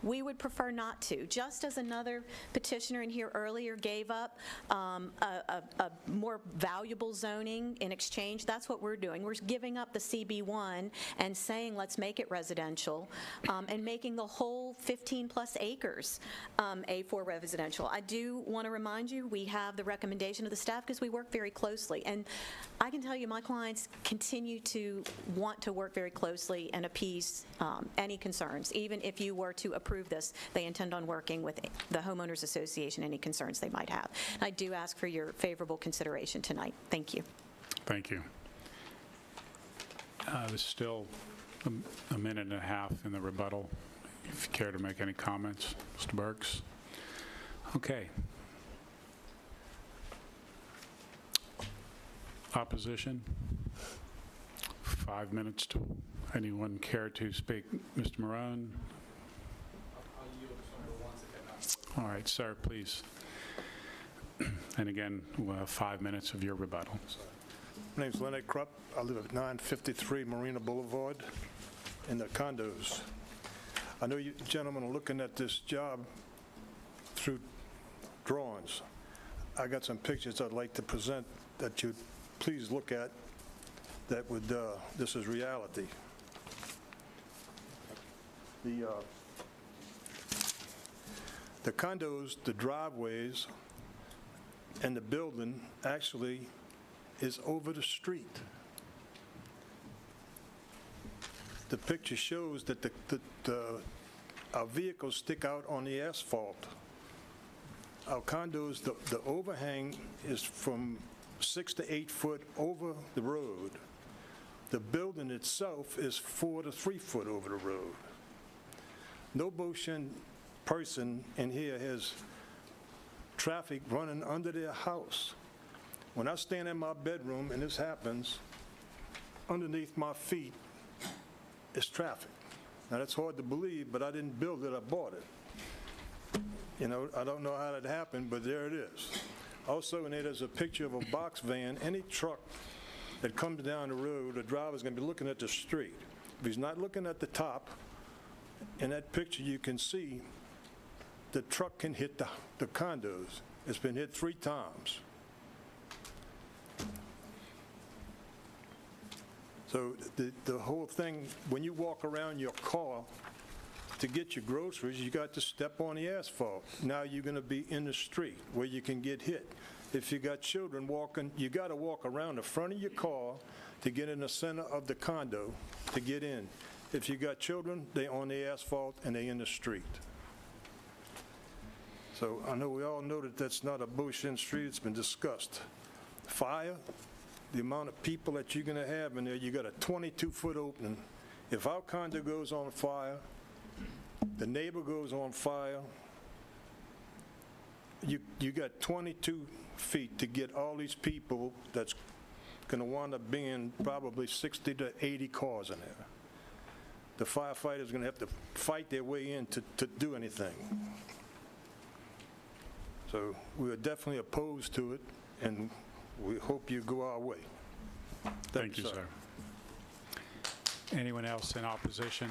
We would prefer not to. Just as another petitioner in here earlier gave up a more valuable zoning in exchange, that's what we're doing. We're giving up the CB1 and saying let's make it residential and making the whole 15-plus acres A4 residential. I do want to remind you, we have the recommendation of the staff because we work very closely. And I can tell you my clients continue to want to work very closely and appease any concerns. Even if you were to approve this, they intend on working with the homeowners association, any concerns they might have. And I do ask for your favorable consideration tonight. Thank you. Thank you. There's still a minute and a half in the rebuttal. If you care to make any comments, Mr. Burks. Okay. Opposition? 5 minutes to anyone care to speak? Mr. Marone? All right, sir, please. And again, we'll have 5 minutes of your rebuttal. My name's Leonard Krupp. I live at 953 Marina Boulevard in the condos. I know you gentlemen are looking at this job through drawings. I got some pictures I'd like to present that you'd please look at that would, this is reality. The condos, the driveways, and the building actually is over the street. The picture shows that our vehicles stick out on the asphalt. Our condos, the overhang is from 6 to 8 foot over the road. The building itself is 4 to 3 foot over the road. No Goshen person in here has traffic running under their house. When I stand in my bedroom and this happens, underneath my feet is traffic. Now that's hard to believe, but I didn't build it, I bought it. You know, I don't know how that happened, but there it is. Also in there, there's a picture of a box van. Any truck that comes down the road, the driver's going to be looking at the street. If he's not looking at the top, in that picture you can see the truck can hit the condos. It's been hit 3 times. So the whole thing, when you walk around your car to get your groceries, you got to step on the asphalt. Now you're going to be in the street where you can get hit. If you got children walking, you got to walk around the front of your car to get in the center of the condo to get in. If you got children, they on the asphalt and they in the street. So I know we all know that that's not a Goshen street. It's been discussed. Fire, the amount of people that you're going to have in there, you got a 22-foot opening. If our condo goes on fire, the neighbor goes on fire, you got 22 feet to get all these people that's going to wind up being probably 60 to 80 cars in there. The firefighters are going to have to fight their way in to do anything. So we are definitely opposed to it, and we hope you go our way. Thank you, sir. Anyone else in opposition?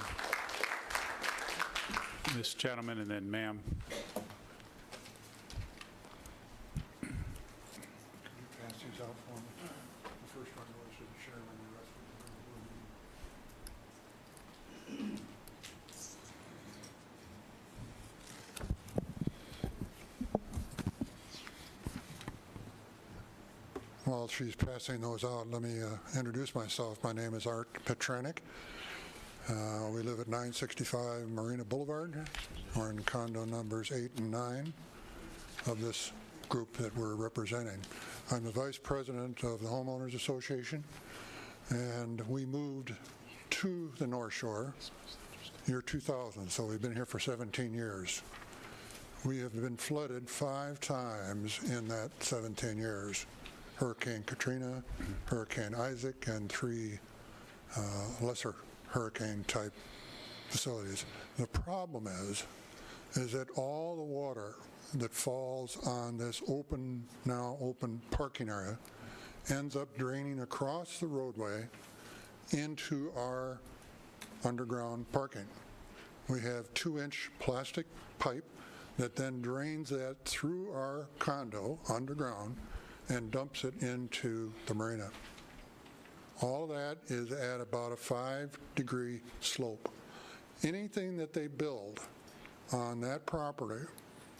This gentleman and then ma'am. Can you pass these out for me? The first one was to the chairman, the rest While she's passing those out, let me introduce myself. My name is Art Petranek. We live at 965 Marina Boulevard. We're in condo numbers 8 and 9 of this group that we're representing. I'm the vice president of the Homeowners Association, and we moved to the North Shore year 2000, so we've been here for 17 years. We have been flooded 5 times in that 17 years. Hurricane Katrina, Hurricane Isaac, and 3 lesser hurricane-type facilities. The problem is is that all the water that falls on this now open parking area ends up draining across the roadway into our underground parking. We have 2-inch plastic pipe that then drains that through our condo underground and dumps it into the marina. All that is at about a 5-degree slope. Anything that they build on that property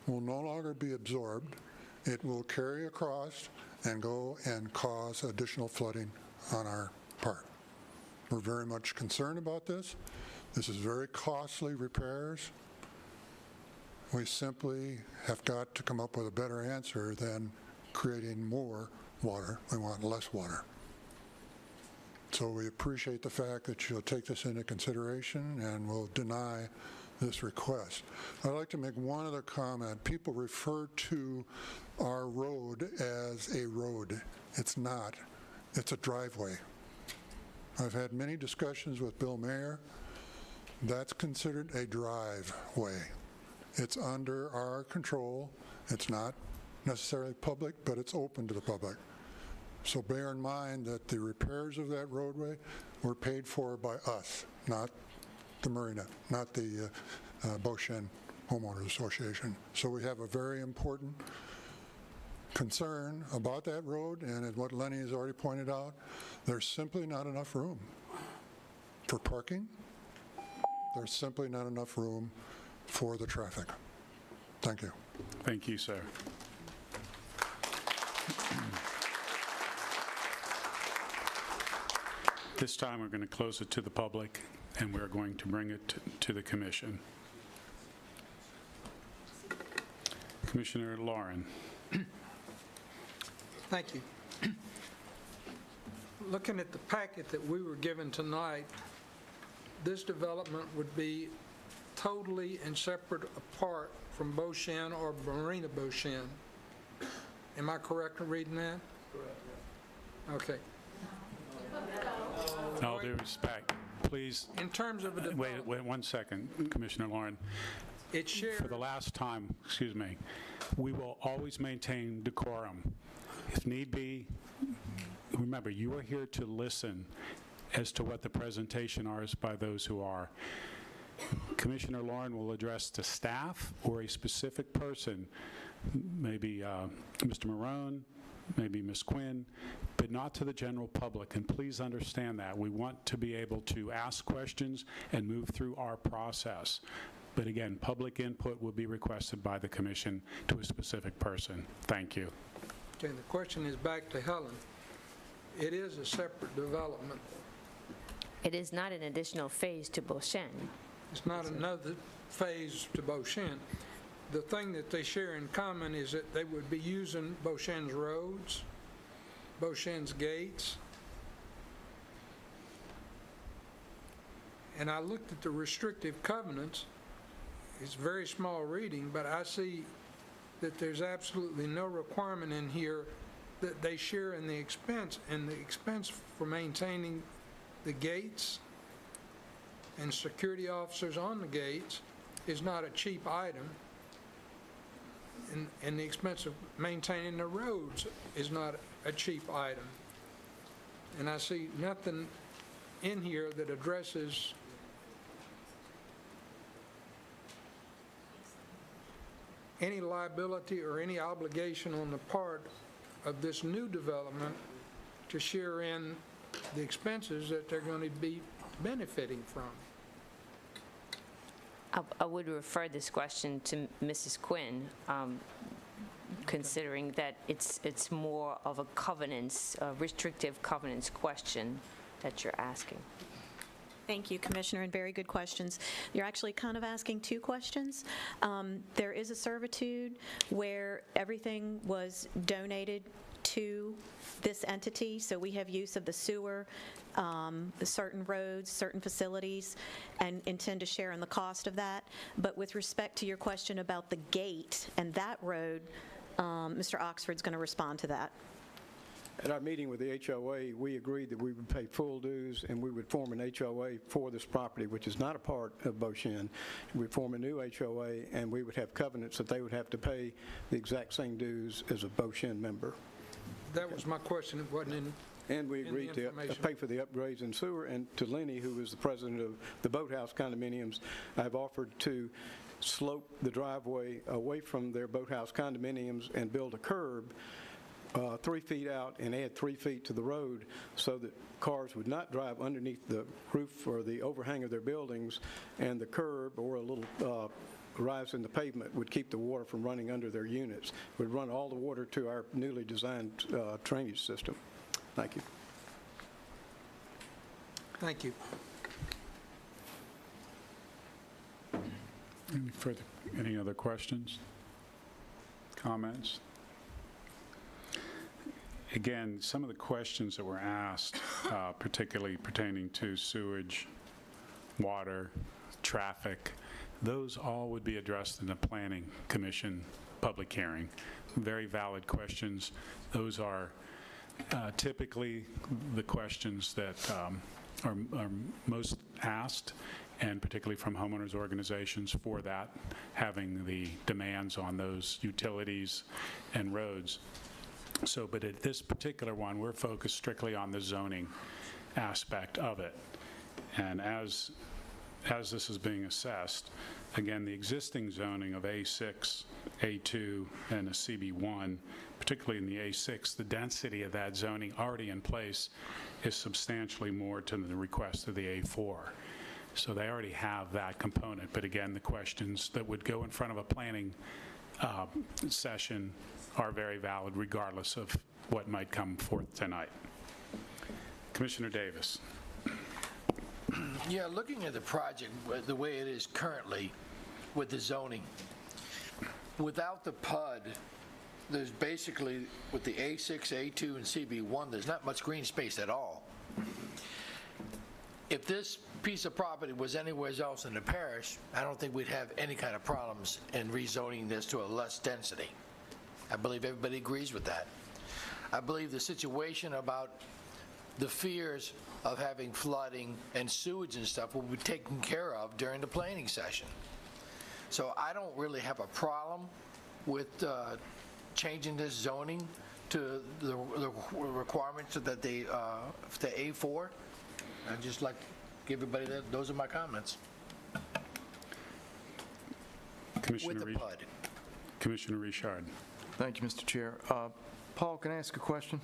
will no longer be absorbed. It will carry across and go and cause additional flooding on our part. We're very much concerned about this. This is very costly repairs. We simply have got to come up with a better answer than creating more water. We want less water. So we appreciate the fact that you'll take this into consideration and will deny this request. I'd like to make one other comment. People refer to our road as a road. It's not. It's a driveway. I've had many discussions with Bill Mayer. That's considered a driveway. It's under our control. It's not necessarily public, but it's open to the public. So bear in mind that the repairs of that roadway were paid for by us, not the marina, not the Beauchene Homeowners Association. So we have a very important concern about that road, and what Lenny has already pointed out, there's simply not enough room for parking. There's simply not enough room for the traffic. Thank you. Thank you, sir. This time, we're going to close it to the public, and we're going to bring it to the commission. Commissioner Lauren. Thank you. Looking at the packet that we were given tonight, this development would be totally and separate apart from Beauchene or Marina Beauchene. Am I correct in reading that? Correct. Okay. In all due respect, please. In terms of a development. Wait 1 second, Commissioner Lauren. It's shared. For the last time, excuse me, we will always maintain decorum. If need be, remember, you are here to listen as to what the presentation is by those who are. Commissioner Lauren will address the staff or a specific person, maybe Mr. Marone, maybe Ms. Quinn, but not to the general public. And please understand that. We want to be able to ask questions and move through our process. But again, public input will be requested by the commission to a specific person. Thank you. Okay, the question is back to Helen. It is a separate development. It is not an additional phase to Beauchene. It's not another phase to Beauchene. The thing that they share in common is that they would be using Beauchene's roads, Beauchene's gates. And I looked at the restrictive covenants. It's very small reading, but I see that there's absolutely no requirement in here that they share in the expense, and the expense for maintaining the gates and security officers on the gates is not a cheap item, and the expense of maintaining the roads is not a cheap item. And I see nothing in here that addresses any liability or any obligation on the part of this new development to share in the expenses that they're going to be benefiting from. I would refer this question to Mrs. Quinn, considering that it's more of a covenants, a restrictive covenants question that you're asking. Thank you, Commissioner, and very good questions. You're actually kind of asking two questions. There is a servitude where everything was donated to this entity, so we have use of the sewer, the certain roads, certain facilities, and intend to share in the cost of that. But with respect to your question about the gate and that road, Mr. Oxford's going to respond to that. At our meeting with the HOA, we agreed that we would pay full dues and we would form an HOA for this property, which is not a part of Beauchene. We'd form a new HOA and we would have covenants that they would have to pay the exact same dues as a Beauchene member. That was my question. It wasn't in. And we agreed to pay for the upgrades in sewer. And to Lenny, who is the president of the Boathouse condominiums, I've offered to slope the driveway away from their Boathouse condominiums and build a curb 3 feet out and add 3 feet to the road so that cars would not drive underneath the roof or the overhang of their buildings, and the curb or a little rise in the pavement would keep the water from running under their units. It would run all the water to our newly designed drainage system. Thank you. Thank you. Any other questions? Comments? Again, some of the questions that were asked, particularly pertaining to sewage, water, traffic, those all would be addressed in the Planning Commission public hearing. Very valid questions. Those are typically the questions that are most asked, and particularly from homeowners organizations for that, having the demands on those utilities and roads. So, but at this particular one, we're focused strictly on the zoning aspect of it. And as this is being assessed, again, the existing zoning of A6, A2, and a CB1, particularly in the A6, the density of that zoning already in place is substantially more to the request of the A4. So they already have that component. But again, the questions that would go in front of a planning session are very valid regardless of what might come forth tonight. Commissioner Davis. Yeah, looking at the project the way it is currently with the zoning, without the PUD, there's basically, with the A6, A2, and CB1, there's not much green space at all. If this piece of property was anywhere else in the parish, I don't think we'd have any kind of problems in rezoning this to a less density. I believe everybody agrees with that. I believe the situation about the fears of having flooding and sewage and stuff will be taken care of during the planning session. So I don't really have a problem with changing this zoning to the requirements that they, to A4. I'd just like to give everybody that. Those are my comments. Commissioner With the PUD. Commissioner Richard. Thank you, Mr. Chair. Paul, can I ask a question?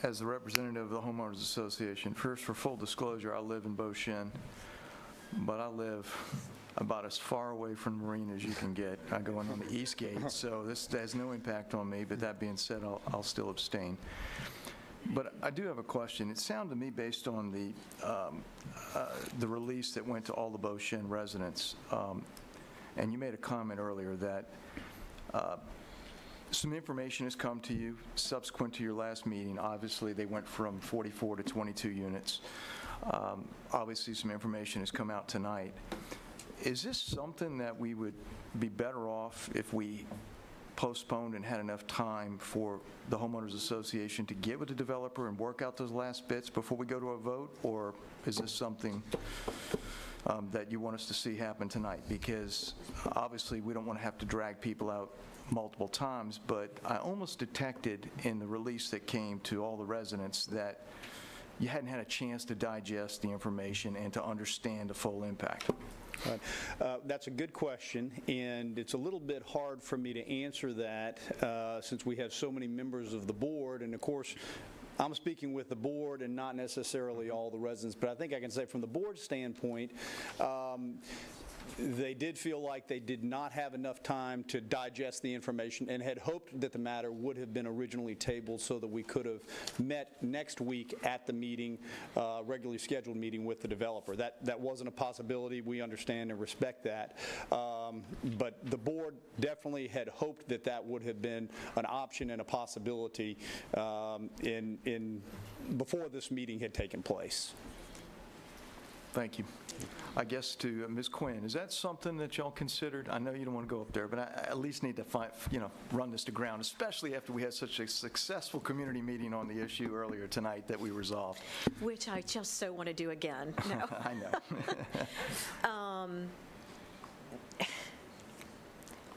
As the representative of the Homeowners Association, first, for full disclosure, I live in Beauchene, but I live about as far away from the marina as you can get. I go in on the east gate, so this has no impact on me, but that being said, I'll still abstain. But I do have a question. It sounded to me, based on the release that went to all the Beauchene residents, and you made a comment earlier that some information has come to you subsequent to your last meeting. Obviously, they went from 44 to 22 units. Obviously, some information has come out tonight. Is this something that we would be better off if we postponed and had enough time for the Homeowners Association to get with the developer and work out those last bits before we go to a vote? Or is this something that you want us to see happen tonight? Because obviously, we don't want to have to drag people out multiple times, but I almost detected in the release that came to all the residents that you hadn't had a chance to digest the information and to understand the full impact. Right. That's a good question, and it's a little bit hard for me to answer that since we have so many members of the board, and of course, I'm speaking with the board and not necessarily all the residents, but I think I can say from the board standpoint, they did feel like they did not have enough time to digest the information and had hoped that the matter would have been originally tabled so that we could have met next week at the meeting, regularly scheduled meeting with the developer. That wasn't a possibility. We understand and respect that. But the board definitely had hoped that that would have been an option and a possibility before this meeting had taken place. Thank you. I guess to Ms. Quinn, is that something that y'all considered? I know you don't want to go up there, but I at least need to run this to ground, especially after we had such a successful community meeting on the issue earlier tonight that we resolved. Which I just so want to do again. No. I know.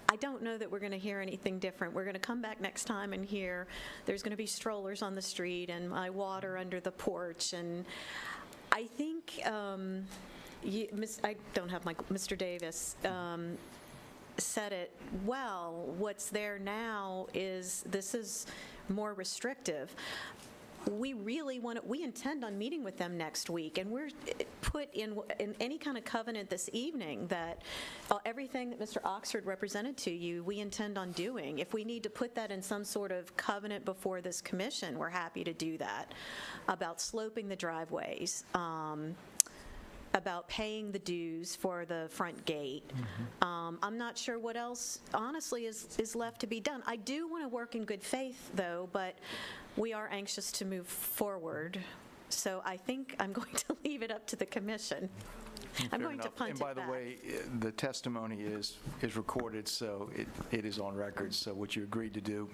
I don't know that we're going to hear anything different. We're going to come back next time and hear there's going to be strollers on the street and my water under the porch. And I think, I don't have Mr. Davis said it well. What's there now is this is more restrictive. We really we intend on meeting with them next week, and we're put in any kind of covenant this evening that everything that Mr. Oxford represented to you, we intend on doing. If we need to put that in some sort of covenant before this commission, we're happy to do that, about sloping the driveways, about paying the dues for the front gate. I'm not sure what else, honestly, is left to be done. I do want to work in good faith, though, but we are anxious to move forward. So I think I'm going to leave it up to the commission. I'm going to punt it back. And by the way, the testimony is recorded, so it is on record. So what you agreed to do,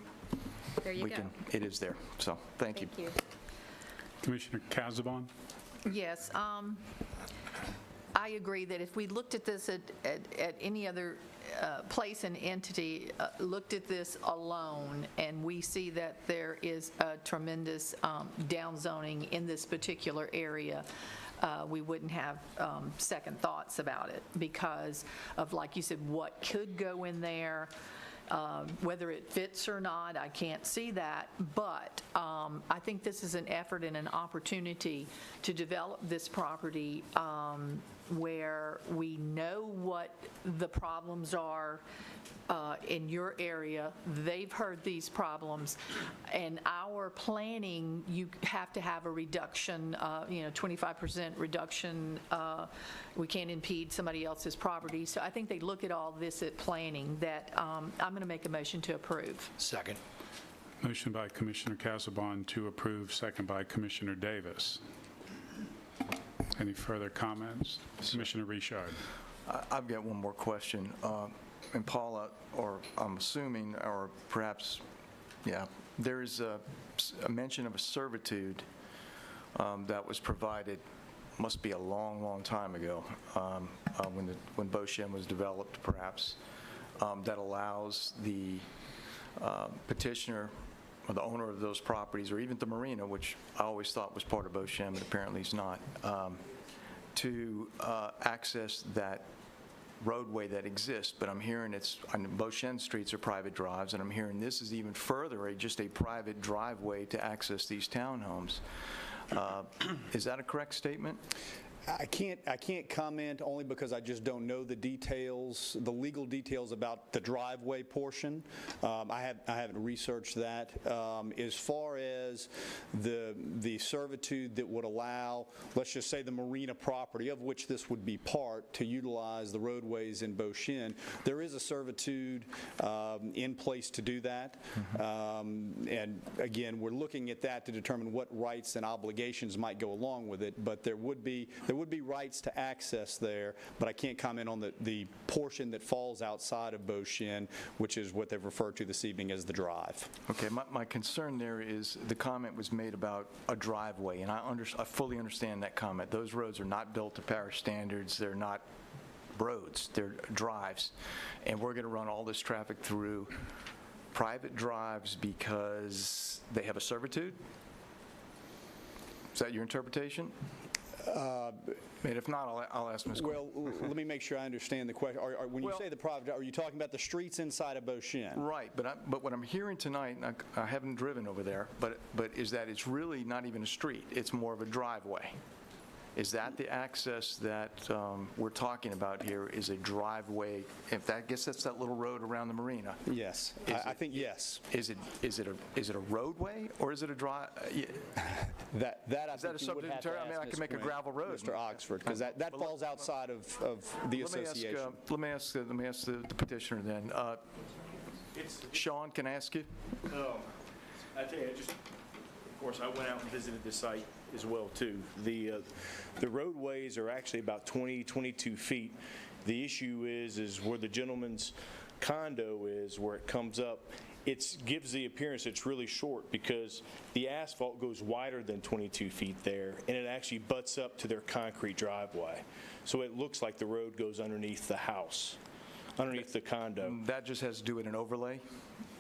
there you go. It is there. So thank you. Thank you. Commissioner Casabon? Yes. I agree that if we looked at this at any other place and entity, looked at this alone, and we see that there is a tremendous downzoning in this particular area, we wouldn't have second thoughts about it because of, like you said, what could go in there. Whether it fits or not, I can't see that, but I think this is an effort and an opportunity to develop this property where we know what the problems are in your area. They've heard these problems, and our planning, you have to have a reduction, 25% reduction. We can't impede somebody else's property. So I think they look at all this at planning that I'm going to make a motion to approve. Second. Motion by Commissioner Casabon to approve, second by Commissioner Davis. Any further comments? Commissioner Richard. I've got one more question. And Paula, or I'm assuming, or perhaps, yeah, there is a mention of a servitude that was provided, must be a long, long time ago, when Beauchene was developed, perhaps, that allows the petitioner or the owner of those properties, or even the marina, which I always thought was part of Beauchene, but apparently it's not, to access that roadway that exists. But I'm hearing Beauchene streets are private drives, and I'm hearing this is even further just a private driveway to access these townhomes. Is that a correct statement? I can't comment only because I just don't know the details, the legal details about the driveway portion. I haven't researched that. As far as the servitude that would allow, let's just say the marina property, of which this would be part, to utilize the roadways in Beauchene, there is a servitude in place to do that. And again, we're looking at that to determine what rights and obligations might go along with it, but there would be rights to access there, but I can't comment on the portion that falls outside of Beauchene, which is what they've referred to this evening as the drive. Okay, my concern there is the comment was made about a driveway, and I fully understand that comment. Those roads are not built to parish standards. They're not roads. They're drives, and we're going to run all this traffic through private drives because they have a servitude? Is that your interpretation? And if not, I'll ask Ms. Quinn. Well, let me make sure I understand the question. When you say the private, are you talking about the streets inside of Beauchene? Right, but what I'm hearing tonight, and I haven't driven over there, but is that it's really not even a street. It's more of a driveway. Is that the access that we're talking about here is a driveway? I guess that's that little road around the marina. Yes, I think yes. Is it a roadway or is it a drive? That I is that a subdivision term? I mean, I can make a gravel road, Mr. Oxford, because that falls outside of the association. Let me ask the petitioner then. Sean, can I ask you? I tell you, of course, I went out and visited the site as well, too. The roadways are actually about 20, 22 feet. The issue is where the gentleman's condo is, where it comes up, it gives the appearance it's really short because the asphalt goes wider than 22 feet there, and it actually butts up to their concrete driveway. So it looks like the road goes underneath the house, underneath the condo. That just has to do with an overlay?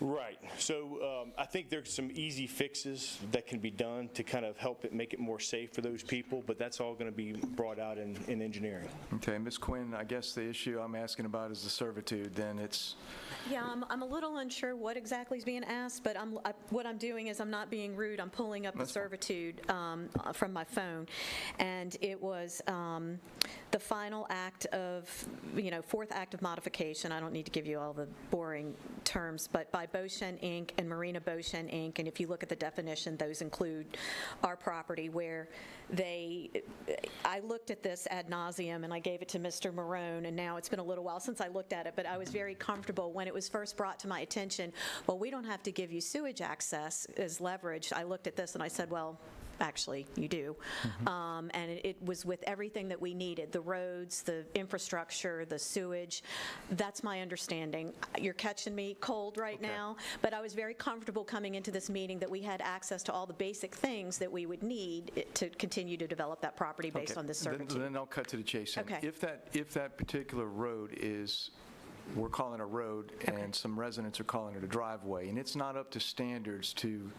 Right. So I think there's some easy fixes that can be done to kind of help it make it more safe for those people, but that's all going to be brought out in engineering. Okay, Ms. Quinn, I guess the issue I'm asking about is the servitude, then it's... Yeah, I'm a little unsure what exactly is being asked, but what I'm doing is I'm not being rude. I'm pulling up the servitude from my phone, and it was the final act of, fourth act of modification. I don't need to give you all the boring terms, but by Beauchene Inc. and Marina Beauchene Inc., and if you look at the definition, those include our property where I looked at this ad nauseum, and I gave it to Mr. Marone, and now it's been a little while since I looked at it, but I was very comfortable when it was first brought to my attention, well, we don't have to give you sewage access as leverage. I looked at this and I said, well, actually, you do. And it was with everything that we needed, the roads, the infrastructure, the sewage. That's my understanding. You're catching me cold right now, but I was very comfortable coming into this meeting that we had access to all the basic things that we would need to continue to develop that property based on this servitude. Then I'll cut to the chase. Okay. If that particular road is, we're calling a road, and some residents are calling it a driveway, and it's not up to standards to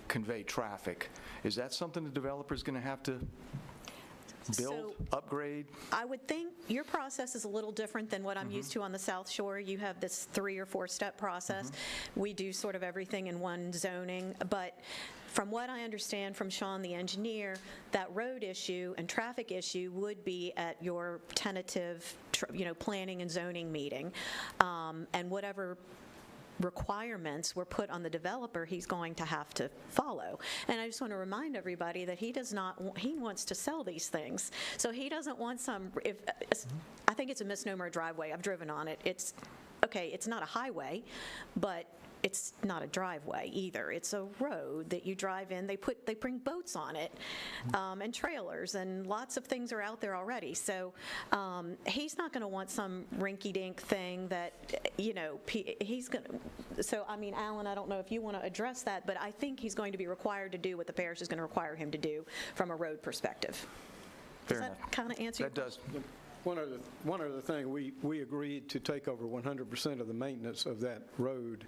convey traffic, is that something the developer's going to have to build, upgrade? I would think your process is a little different than what I'm used to on the South Shore. You have this 3 or 4 step process. We do sort of everything in one zoning, but from what I understand from Sean, the engineer, that road issue and traffic issue would be at your tentative, planning and zoning meeting, and whatever requirements were put on the developer, he's going to have to follow. And I just want to remind everybody that he wants to sell these things. So he doesn't want I think it's a misnomer driveway. I've driven on it. It's not a highway, but it's not a driveway either. It's a road that you drive in. They bring boats on it, and trailers, and lots of things are out there already. So he's not going to want some rinky-dink thing that, he's going to. So, Alan, I don't know if you want to address that, but I think he's going to be required to do what the parish is going to require him to do from a road perspective. Does that kind of answer your question? That does. One other thing, we agreed to take over 100% of the maintenance of that road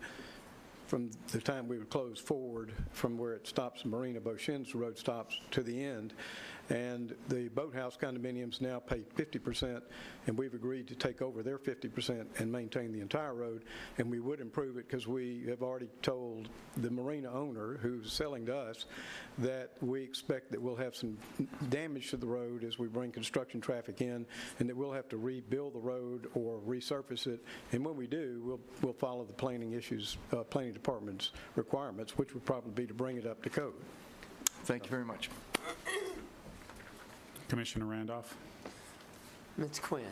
from the time we would close forward from where it stops, Marina Beauchene's road stops, to the end. And the boathouse condominiums now pay 50%, and we've agreed to take over their 50% and maintain the entire road. And we would improve it because we have already told the marina owner who's selling to us that we expect that we'll have some damage to the road as we bring construction traffic in, and that we'll have to rebuild the road or resurface it. And when we do, we'll follow the planning department's requirements, which would probably be to bring it up to code. Thank you very much. Commissioner Randolph. Ms. Quinn.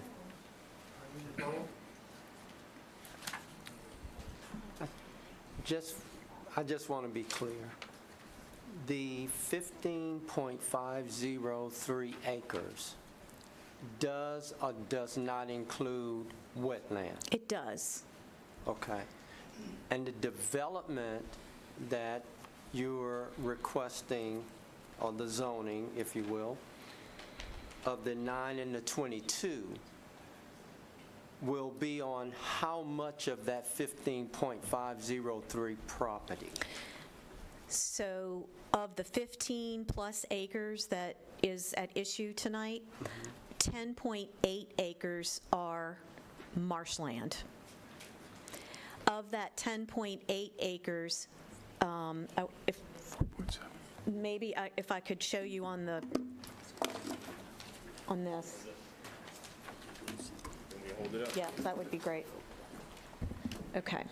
I just want to be clear. The 15.503 acres does or does not include wetland? It does. Okay. And the development that you're requesting, or the zoning, if you will, of the 9 and the 22 will be on how much of that 15.503 property? So of the 15-plus acres that is at issue tonight, 10.8 acres are marshland. Of that 10.8 acres, if I could show you on this. Hold it up. Yeah, that would be great. Okay.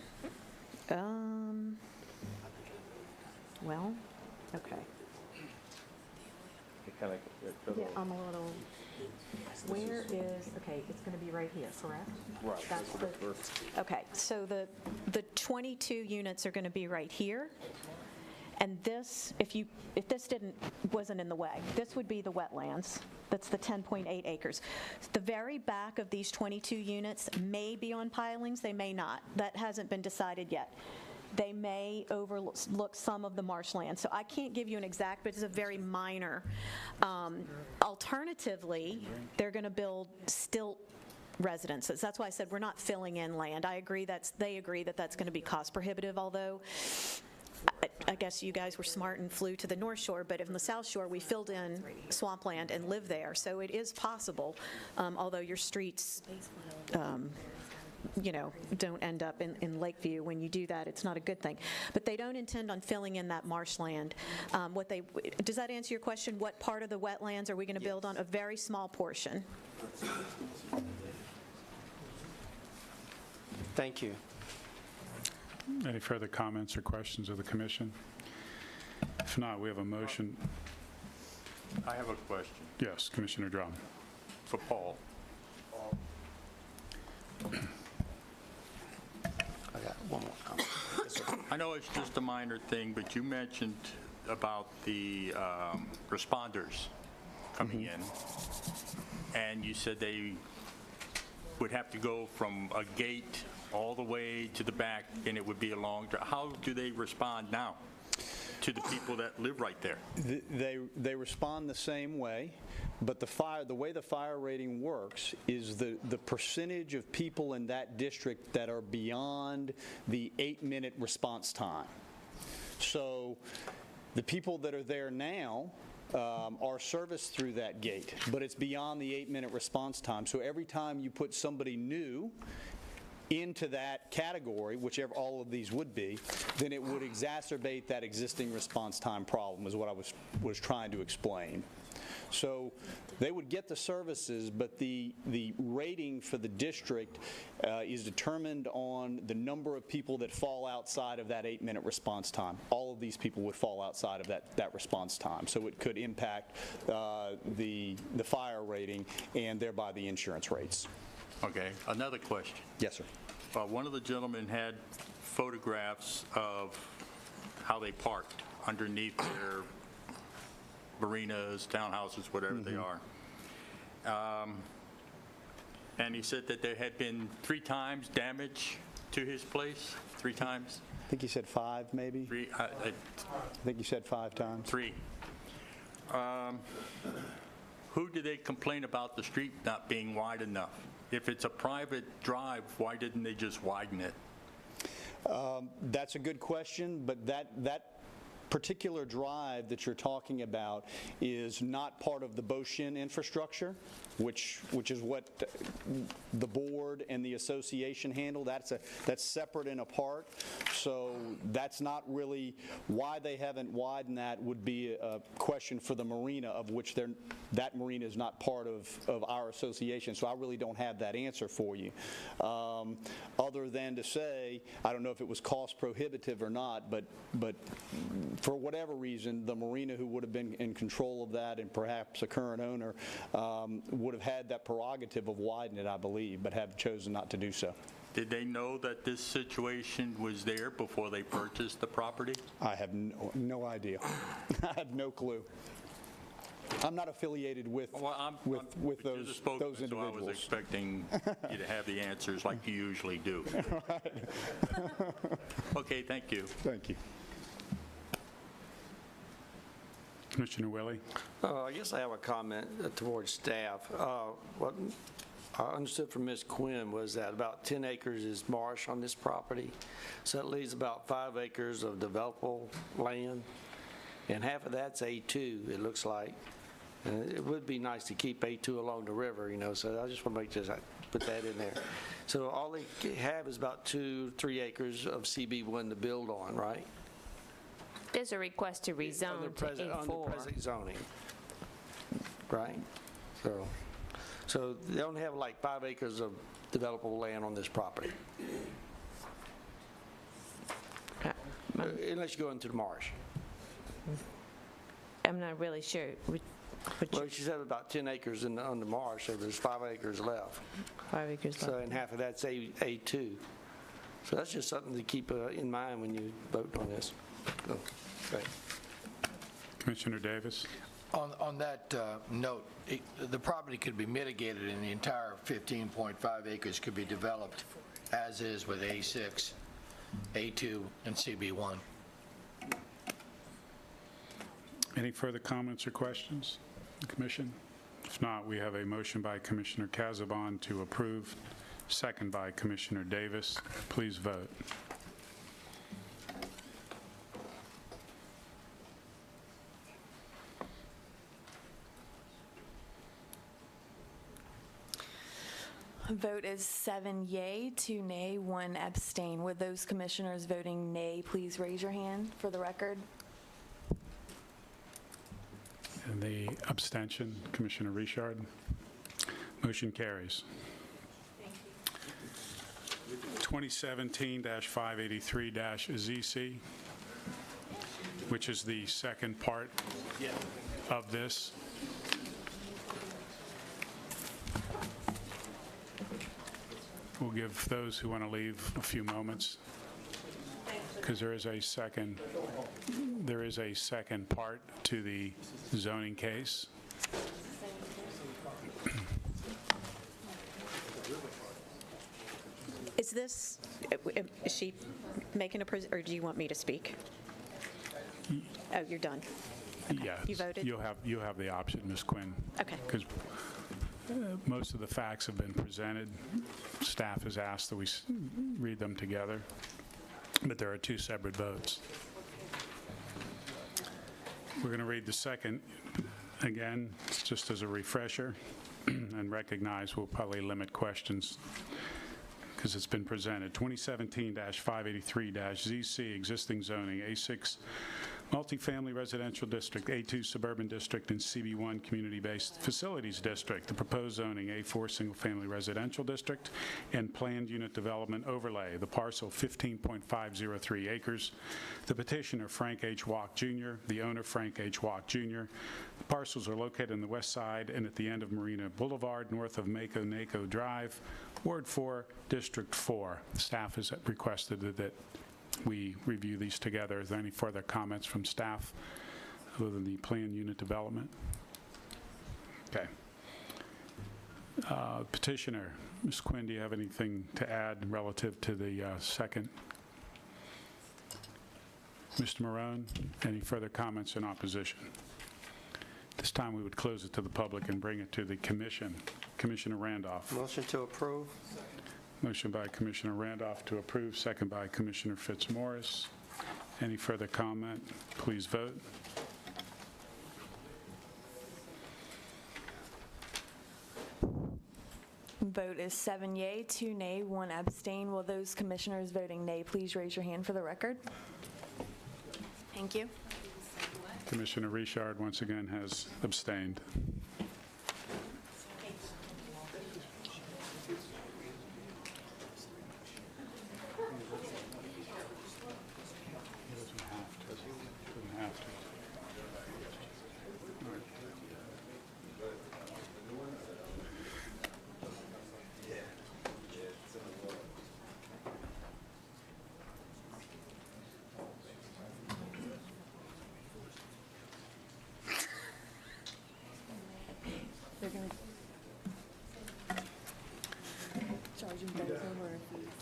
Well, okay. Yeah, I'm a little, where is, okay, it's going to be right here, correct? Right. That's the first. Okay, so the 22 units are going to be right here, And this, if this wasn't in the way, this would be the wetlands. That's the 10.8 acres. The very back of these 22 units may be on pilings, they may not. That hasn't been decided yet. They may overlook some of the marshland. So I can't give you an exact, but it's a very minor. Alternatively, they're going to build stilt residences. That's why I said we're not filling in land. They agree that that's going to be cost prohibitive, although I guess you guys were smart and flew to the North Shore, but in the South Shore, we filled in swampland and live there. So it is possible, although your streets don't end up in Lakeview. When you do that, it's not a good thing. But they don't intend on filling in that marshland. Does that answer your question? What part of the wetlands are we going to build on? A very small portion. Thank you. Any further comments or questions of the commission? If not, we have a motion. I have a question Yes, Commissioner Drum. for Paul. I got one more comment. I know it's just a minor thing, but you mentioned about the responders coming in, and you said they would have to go from a gate all the way to the back, and it would be a long drive. How do they respond now to the people that live right there? They respond the same way, but the way the fire rating works is the percentage of people in that district that are beyond the 8-minute response time. So the people that are there now are serviced through that gate, but it's beyond the 8-minute response time. So every time you put somebody new into that category, whichever all of these would be, then it would exacerbate that existing response time problem, is what I was trying to explain. So they would get the services, but the rating for the district is determined on the number of people that fall outside of that 8-minute response time. All of these people would fall outside of that response time. So it could impact the fire rating and thereby the insurance rates. Okay, another question. Yes, sir. One of the gentlemen had photographs of how they parked underneath their marinas, townhouses, whatever they are. And he said that there had been 3 times damage to his place, 3 times? I think you said 5, maybe? 3. I think you said 5 times. 3. Who do they complain about the street not being wide enough? If it's a private drive, why didn't they just widen it? That's a good question, but that particular drive that you're talking about is not part of the Boshin infrastructure, which is what the board and the association handle. That's separate and apart. So that's not really why they haven't widened. That would be a question for the marina, of which that marina is not part of our association. So I really don't have that answer for you, other than to say I don't know if it was cost prohibitive or not, but for whatever reason, the marina who would have been in control of that, and perhaps a current owner, would have had that prerogative of widening it, I believe, but have chosen not to do so. Did they know that this situation was there before they purchased the property? I have no idea. I have no clue. I'm not affiliated with those individuals. So I was expecting you to have the answers like you usually do. Okay, thank you. Thank you. Commissioner Willie? I guess I have a comment towards staff. What I understood from Ms. Quinn was that about 10 acres is marsh on this property, so it leaves about 5 acres of developable land, and half of that's A2, it looks like. And it would be nice to keep A2 along the river, so I just want to put that in there. So all they have is about 2-3 acres of CB1 to build on, right? There's a request to rezone to A4. On the present zoning, right? So they only have like 5 acres of developable land on this property. Unless you go into the marsh. I'm not really sure. Well, she said about 10 acres on the marsh, so there's 5 acres left. 5 acres left. So, and half of that's A2. So that's just something to keep in mind when you vote on this. Right. Commissioner Davis? On that note, the property could be mitigated and the entire 15.5 acres could be developed as is with A6, A2, and CB1. Any further comments or questions, Commission? If not, we have a motion by Commissioner Casabon to approve, second by Commissioner Davis. Please vote. Vote is 7 yea, 2 nay, 1 abstain. Would those commissioners voting nay please raise your hand for the record? And the abstention, Commissioner Richard. Motion carries. 2017-583-ZC, which is the second part of this. We'll give those who want to leave a few moments, because there is a second part to the zoning case. Is she making or do you want me to speak? Oh, you're done. Yes. You voted? You'll have the option, Ms. Quinn. Okay. Because most of the facts have been presented. Staff has asked that we read them together, but there are two separate votes. We're going to read the second again, just as a refresher, and recognize we'll probably limit questions because it's been presented. 2017-583-ZC, existing zoning, A6 multifamily residential district, A2 suburban district, and CB1 community-based facilities district. The proposed zoning, A4 single-family residential district, and planned unit development overlay. The parcel, 15.503 acres. The petitioner, Frank H. Walk Jr., the owner, Frank H. Walk Jr. The parcels are located on the west side and at the end of Marina Boulevard, north of Mako Drive, Ward 4, District 4. Staff has requested that we review these together. Is there any further comments from staff other than the planned unit development? Okay. Petitioner, Ms. Quinn, do you have anything to add relative to the second? Mr. Marone, any further comments in opposition? This time we would close it to the public and bring it to the commission. Commissioner Randolph. Motion to approve. Motion by Commissioner Randolph to approve, second by Commissioner Fitzmaurice. Any further comment? Please vote. Vote is 7 yea, 2 nay, 1 abstain. Will those commissioners voting nay please raise your hand for the record? Thank you. Commissioner Richard once again has abstained. They're going to charge them both over.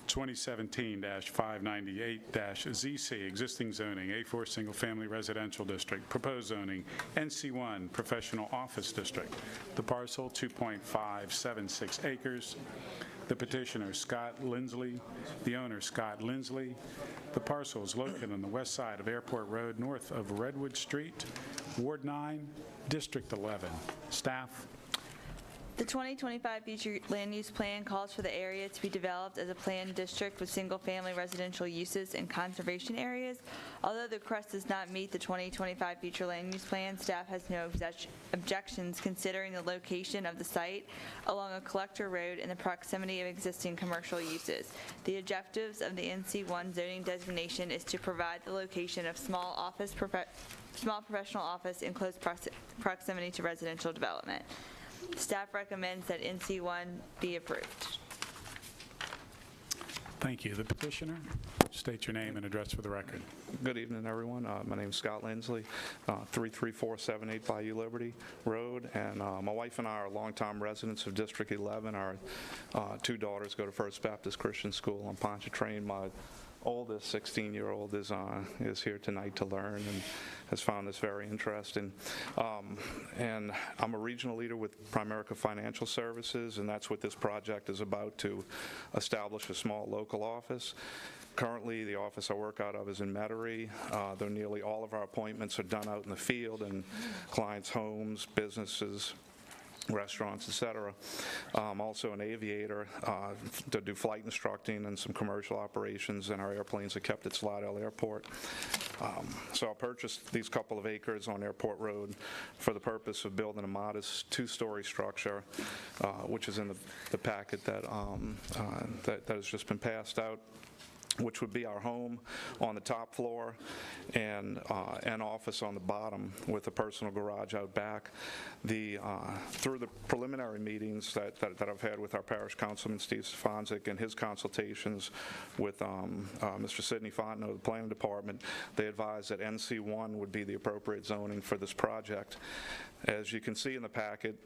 2017-598-ZC, existing zoning, A4 single-family residential district, proposed zoning, NC1 professional office district. The parcel, 2.576 acres. The petitioner, Scott Lindsley. The owner, Scott Lindsley. The parcel is located on the west side of Airport Road, north of Redwood Street, Ward 9, District 11. Staff. The 2025 future land use plan calls for the area to be developed as a planned district with single-family residential uses and conservation areas. Although the request does not meet the 2025 future land use plan, staff has no objections considering the location of the site along a collector road and the proximity of existing commercial uses. The objectives of the NC1 zoning designation is to provide the location of small professional office in close proximity to residential development. Staff recommends that NC1 be approved. Thank you. The petitioner, state your name and address for the record. Good evening, everyone. My name is Scott Lindsley, 33478 Bayou Liberty Road, and my wife and I are longtime residents of District 11. Our two daughters go to First Baptist Christian School on Pontchartrain. My oldest, 16-year-old, is here tonight to learn and has found this very interesting. And I'm a regional leader with Primerica Financial Services, and that's what this project is about, to establish a small local office. Currently, the office I work out of is in Metairie, though nearly all of our appointments are done out in the field in clients' homes, businesses, restaurants, etc. I'm also an aviator to do flight instructing and some commercial operations, and our airplanes are kept at Slidell Airport. So I purchased these couple of acres on Airport Road for the purpose of building a modest two-story structure, which is in the packet that has just been passed out, which would be our home on the top floor and an office on the bottom with a personal garage out back. Through the preliminary meetings that I've had with our parish councilman, Steve Stefanczyk, and his consultations with Mr. Sidney Fontenot of the planning department, they advised that NC1 would be the appropriate zoning for this project. As you can see in the packet,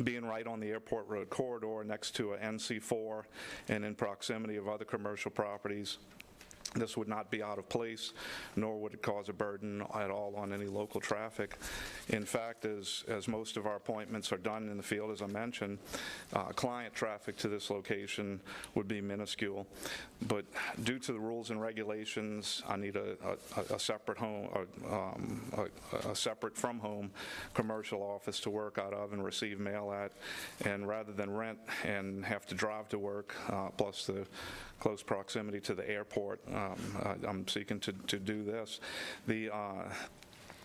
being right on the Airport Road corridor next to a NC4 and in proximity of other commercial properties, this would not be out of place, nor would it cause a burden at all on any local traffic. In fact, as most of our appointments are done in the field, as I mentioned, client traffic to this location would be minuscule. But due to the rules and regulations, I need a separate home, a separate from home commercial office to work out of and receive mail at. And rather than rent and have to drive to work, plus the close proximity to the airport, I'm seeking to do this.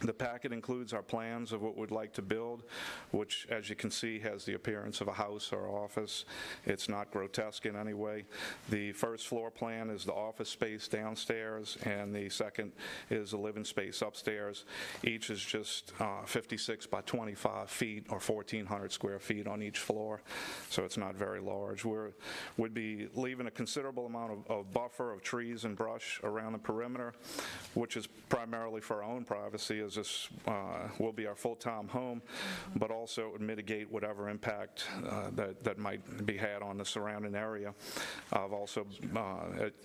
The packet includes our plans of what we'd like to build, which, as you can see, has the appearance of a house or office. It's not grotesque in any way. The first floor plan is the office space downstairs, and the second is the living space upstairs. Each is just 56 by 25 feet, or 1,400 square feet on each floor, so it's not very large. We'd be leaving a considerable amount of buffer of trees and brush around the perimeter, which is primarily for our own privacy, as this will be our full-time home, but also it would mitigate whatever impact that might be had on the surrounding area. I've also,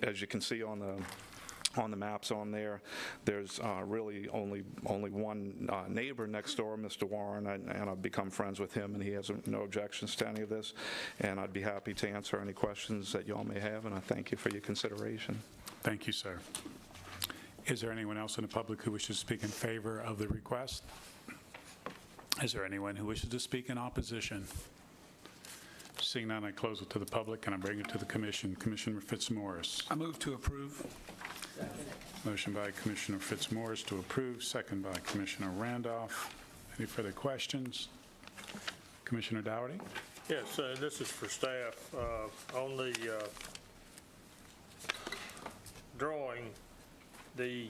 as you can see on the maps on there, there's really only one neighbor next door, Mr. Warren, and I've become friends with him, and he has no objections to any of this, and I'd be happy to answer any questions that you all may have, and I thank you for your consideration. Thank you, sir. Is there anyone else in the public who wishes to speak in favor of the request? Is there anyone who wishes to speak in opposition? Seeing none, I close it to the public and I bring it to the commission. Commissioner Fitzmaurice. I move to approve. Motion by Commissioner Fitzmaurice to approve, second by Commissioner Randolph. Any further questions? Commissioner Dougherty? Yes, this is for staff. On the drawing, the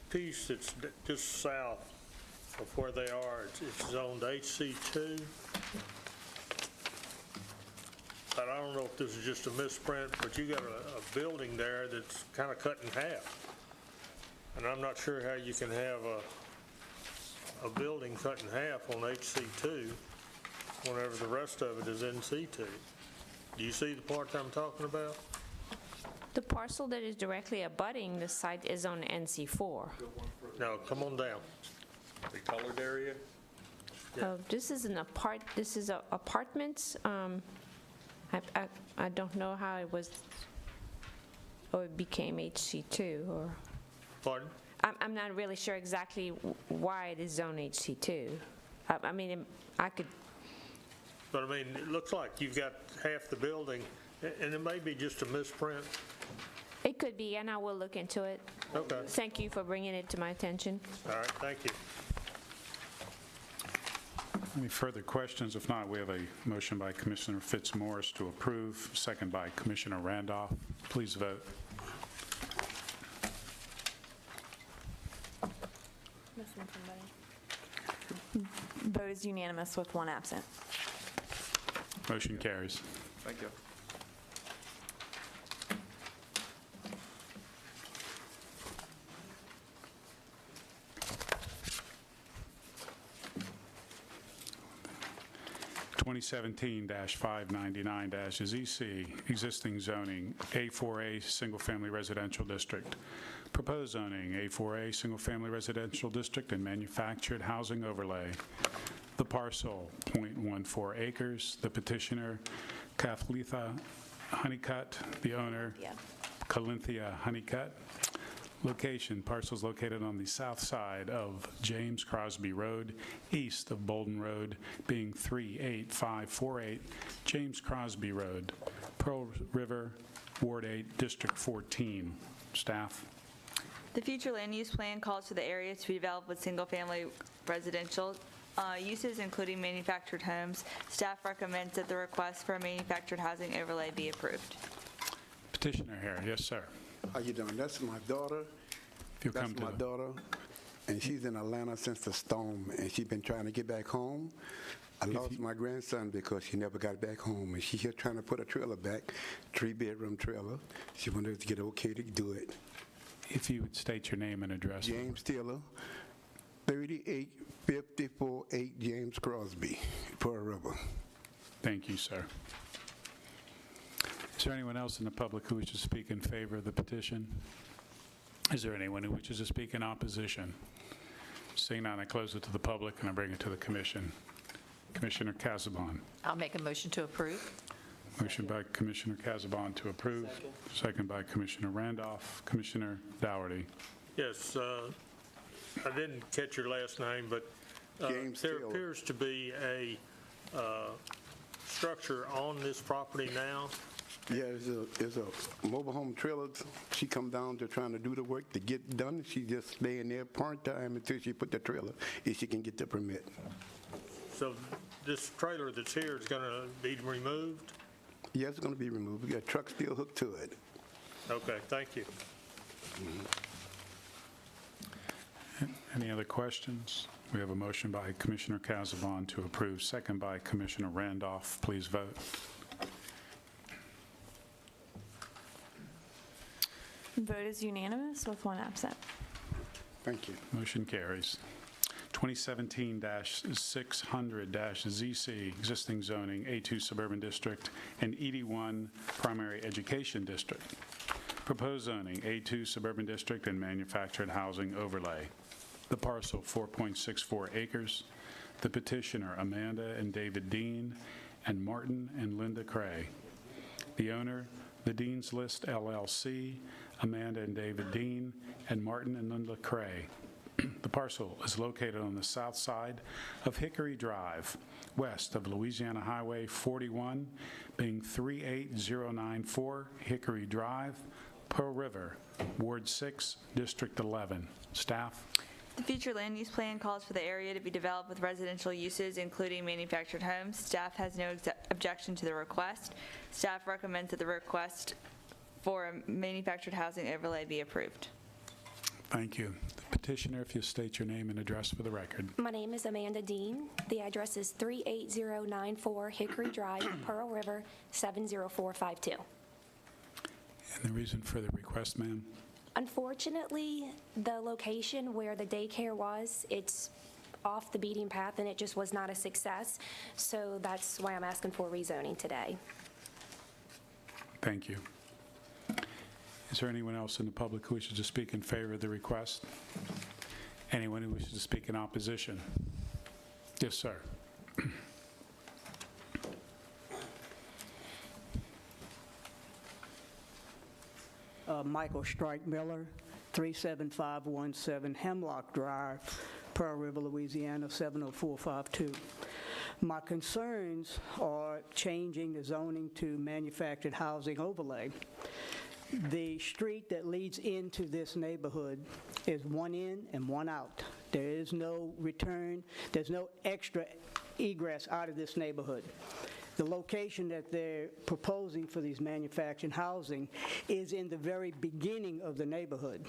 piece that's just south of where they are, it's zoned HC2. But I don't know if this is just a misprint, but you got a building there that's kind of cut in half. And I'm not sure how you can have a building cut in half on HC2 whenever the rest of it is NC2. Do you see the part I'm talking about? The parcel that is directly abutting the site is on NC4. No, come on down. The colored area? This is apartments. I don't know how it was, or it became HC2, or. Pardon? I'm not really sure exactly why it is zone HC2. I mean, I could. But I mean, it looks like you've got half the building, and it may be just a misprint. It could be, and I will look into it. Okay. Thank you for bringing it to my attention. All right, thank you. Any further questions? If not, we have a motion by Commissioner Fitzmaurice to approve, second by Commissioner Randolph. Please vote. Vote is unanimous with one absent. Motion carries. Thank you. 2017-599-ZC, existing zoning A4A Single Family Residential District. Proposed zoning A4A Single Family Residential District and Manufactured Housing Overlay. The parcel, .14 acres. The petitioner, Kathleetha Honeycutt. The owner, Calinthia Honeycutt. Location, parcels located on the south side of James Crosby Road, east of Bolden Road, being 38548 James Crosby Road, Pearl River, Ward 8, District 14. Staff. The future land use plan calls for the area to be developed with single-family residential uses, including manufactured homes. Staff recommends that the request for a manufactured housing overlay be approved. Petitioner here. Yes, sir. How you doing? That's my daughter. That's my daughter, and she's in Atlanta since the storm, and she's been trying to get back home. I lost my grandson because he never got back home, and she's here trying to put a trailer back, 3-bedroom trailer. She wanted to get okay to do it. If you would state your name and address. James Taylor, 38548 James Crosby, Pearl River. Thank you, sir. Is there anyone else in the public who wishes to speak in favor of the petition? Is there anyone who wishes to speak in opposition? Seeing none, I close it to the public and I bring it to the commission. Commissioner Casabon. I'll make a motion to approve. Motion by Commissioner Casabon to approve. Second by Commissioner Randolph. Commissioner Dougherty. Yes, I didn't catch your last name, but there appears to be a structure on this property now. Yeah, it's a mobile home trailer. She come down to trying to do the work to get done. She just staying there part-time until she put the trailer, if she can get the permit. So this trailer that's here is going to be removed? Yeah, it's going to be removed. We got a truck still hooked to it. Okay, thank you. Any other questions? We have a motion by Commissioner Casabon to approve, second by Commissioner Randolph. Please vote. Vote is unanimous with one absent. Thank you. Motion carries. 2017-600-ZC, existing zoning, A2 Suburban District and ED1 Primary Education District. Proposed zoning, A2 Suburban District and Manufactured Housing Overlay. The parcel, 4.64 acres. The petitioner, Amanda and David Dean, and Martin and Linda Cray. The owner, The Dean's List LLC, Amanda and David Dean, and Martin and Linda Cray. The parcel is located on the south side of Hickory Drive, west of Louisiana Highway 41, being 38094 Hickory Drive, Pearl River, Ward 6, District 11. Staff. The future land use plan calls for the area to be developed with residential uses, including manufactured homes. Staff has no objection to the request. Staff recommends that the request for a manufactured housing overlay be approved. Thank you. The petitioner, if you state your name and address for the record. My name is Amanda Dean. The address is 38094 Hickory Drive, Pearl River, 70452. And the reason for the request, ma'am? Unfortunately, the location where the daycare was, it's off the beaten path and it just was not a success. So that's why I'm asking for rezoning today. Thank you. Is there anyone else in the public who wishes to speak in favor of the request? Anyone who wishes to speak in opposition? Yes, sir. Michael Strike Miller, 37517 Hemlock Drive, Pearl River, Louisiana, 70452. My concerns are changing the zoning to manufactured housing overlay. The street that leads into this neighborhood is one in and one out. There is no return. There's no extra egress out of this neighborhood. The location that they're proposing for these manufactured housing is in the very beginning of the neighborhood.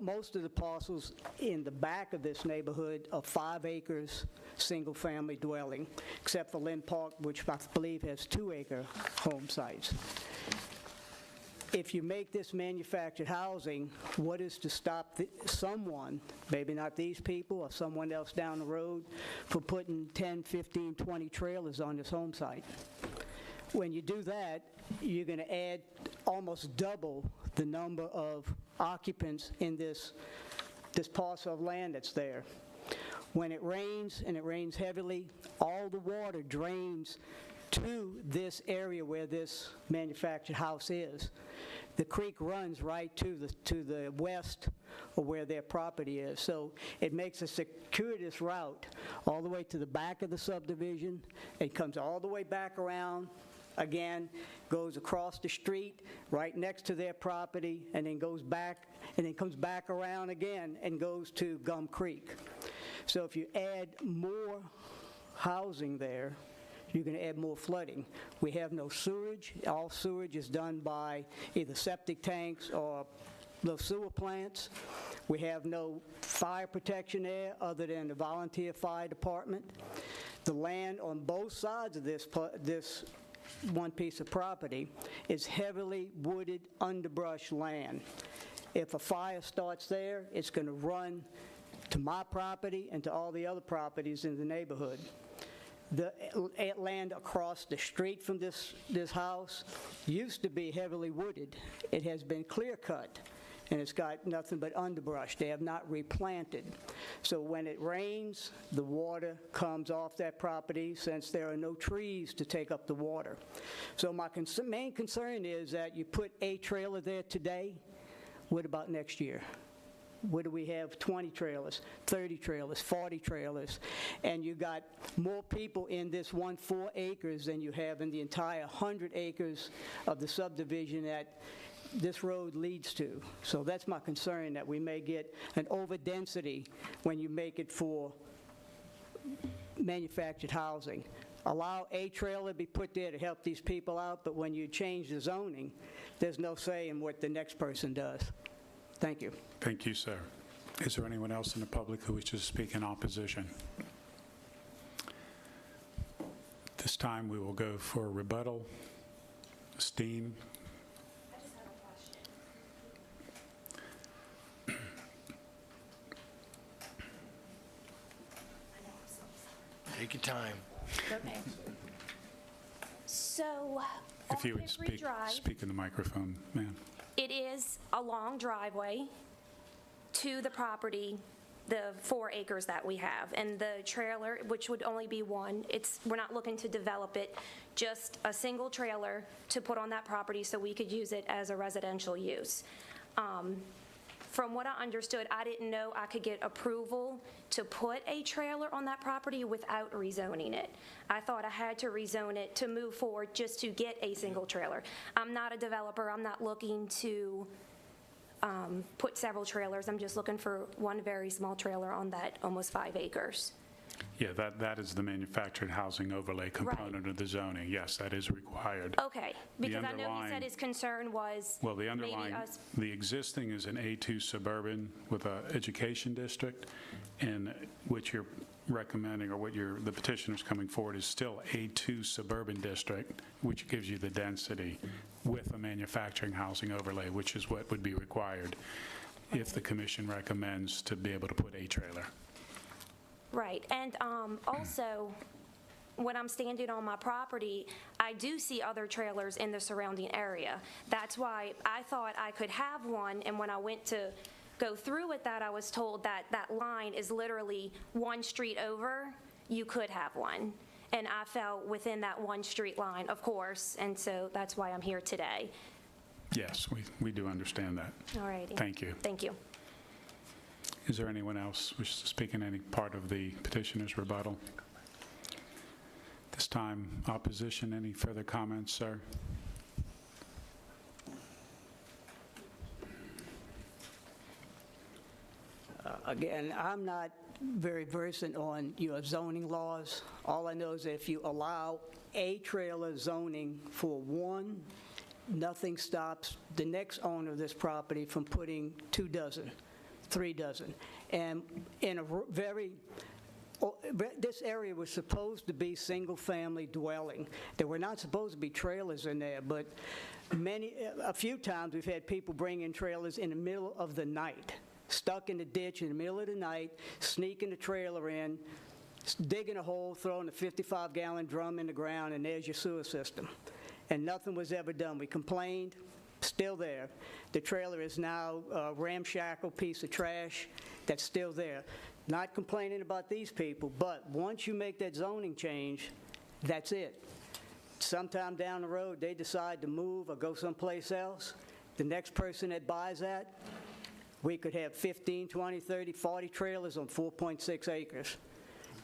Most of the parcels in the back of this neighborhood are 5 acres, single-family dwelling, except for Lynn Park, which I believe has 2-acre home sites. if you make this manufactured housing, what is to stop someone, maybe not these people or someone else down the road, from putting 10, 15, 20 trailers on this home site? When you do that, you're going to add almost double the number of occupants in this parcel of land that's there. When it rains, and it rains heavily, all the water drains to this area where this manufactured house is. The creek runs right to the west of where their property is. So it makes a circuitous route all the way to the back of the subdivision. It comes all the way back around, again, goes across the street right next to their property, and then goes back, and then comes back around again and goes to Gum Creek. So if you add more housing there, you're going to add more flooding. We have no sewage. All sewage is done by either septic tanks or the sewer plants. We have no fire protection there other than the volunteer fire department. The land on both sides of this one piece of property is heavily wooded underbrush land. If a fire starts there, it's going to run to my property and to all the other properties in the neighborhood. The land across the street from this house used to be heavily wooded. It has been clear cut, and it's got nothing but underbrush. They have not replanted. So when it rains, the water comes off that property since there are no trees to take up the water. So my main concern is that you put a trailer there today. What about next year? What do we have? 20 trailers, 30 trailers, 40 trailers, and you got more people in this 4 acres than you have in the entire 100 acres of the subdivision that this road leads to. So that's my concern, that we may get an overdensity when you make it for manufactured housing. Allow a trailer to be put there to help these people out, but when you change the zoning, there's no say in what the next person does. Thank you. Thank you, sir. Is there anyone else in the public who wishes to speak in opposition? This time we will go for a rebuttal. Steen. I just have a question. Take your time. Okay. So, If you on would Hickory Drive, speak in the microphone, ma'am. it is a long driveway to the property, the 4 acres that we have. And the trailer, which would only be one, we're not looking to develop it, just a single trailer to put on that property so we could use it as a residential use. From what I understood, I didn't know I could get approval to put a trailer on that property without rezoning it. I thought I had to rezone it to move forward just to get a single trailer. I'm not a developer. I'm not looking to put several trailers. I'm just looking for one very small trailer on that almost 5 acres. Yeah, that is the manufactured housing overlay component of the zoning. Yes, that is required. Okay, because I know he said his concern was Well, the maybe underlying, us. the existing is an A2 suburban with an education district, and what you're recommending, or what the petitioner's coming forward, is still A2 suburban district, which gives you the density with a manufacturing housing overlay, which is what would be required if the commission recommends to be able to put a trailer. Right, and also, when I'm standing on my property, I do see other trailers in the surrounding area. That's why I thought I could have one, and when I went to go through with that, I was told that that line is literally one street over, you could have one. And I fell within that one street line, of course, and so that's why I'm here today. Yes, we do understand that. All righty. Thank you. Thank you. Is there anyone else who wishes to speak in any part of the petitioner's rebuttal? This time, opposition, any further comments, sir? Again, I'm not very versant on your zoning laws. All I know is that if you allow a trailer zoning for one, nothing stops the next owner of this property from putting 2 dozen, 3 dozen. And in a very this area was supposed to be single-family dwelling. There were not supposed to be trailers in there, but a few times we've had people bring in trailers in the middle of the night, stuck in the ditch in the middle of the night, sneaking the trailer in, digging a hole, throwing a 55-gallon drum in the ground, and there's your sewer system. And nothing was ever done. We complained, still there. The trailer is now a ramshackle piece of trash that's still there. Not complaining about these people, but once you make that zoning change, that's it. Sometime down the road, they decide to move or go someplace else. The next person that buys that, we could have 15, 20, 30, 40 trailers on 4.6 acres.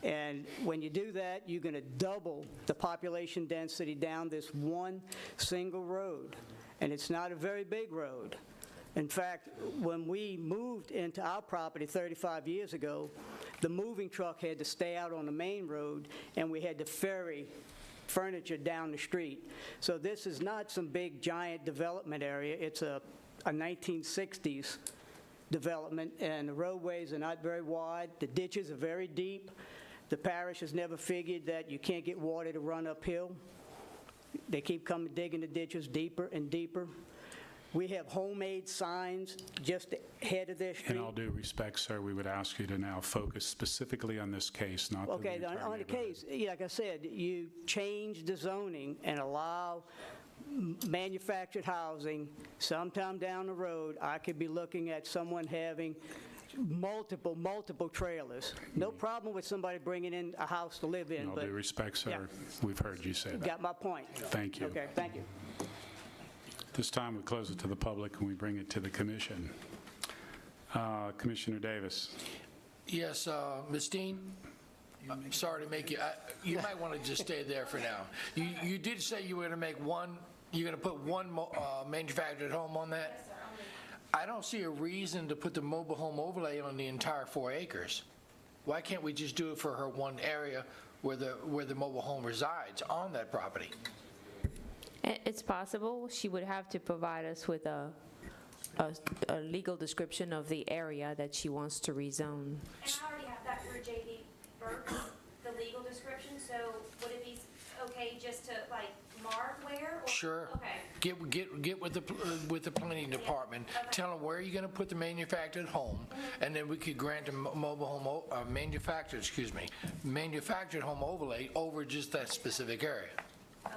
And when you do that, you're going to double the population density down this one single road. And it's not a very big road. In fact, when we moved into our property 35 years ago, the moving truck had to stay out on the main road, and we had to ferry furniture down the street. So this is not some big, giant development area. It's a 1960s development, and the roadways are not very wide. The ditches are very deep. The parish has never figured that you can't get water to run uphill. They keep coming, digging the ditches deeper and deeper. We have homemade signs just ahead of their street. In all due respect, sir, we would ask you to now focus specifically on this case, not the Okay, entire on the neighborhood. case, like I said, you change the zoning and allow manufactured housing. Sometime down the road, I could be looking at someone having multiple trailers. No problem with somebody bringing in a house to live in. In all but due respect, sir, yeah. We've heard you say that. Got my point. Thank you. Okay, thank you. This time, we close it to the public and we bring it to the commission. Commissioner Davis. Yes, Ms. Dean, I'm sorry to make you, you might want to just stay there for now. You did say you were going to make one, you're going to put one manufactured home on that? Yes, sir. I don't see a reason to put the mobile home overlay on the entire 4 acres. Why can't we just do it for her one area where the mobile home resides on that property? It's possible. She would have to provide us with a legal description of the area that she wants to rezone. And I already have that through J.D. Burks, the legal description, so would it be okay just to, like, mark where? Or? Sure. Okay. Get with the planning department. Okay. Tell them where you're going to put the manufactured home, and then we could grant a mobile home, manufactured home overlay over just that specific area. Okay.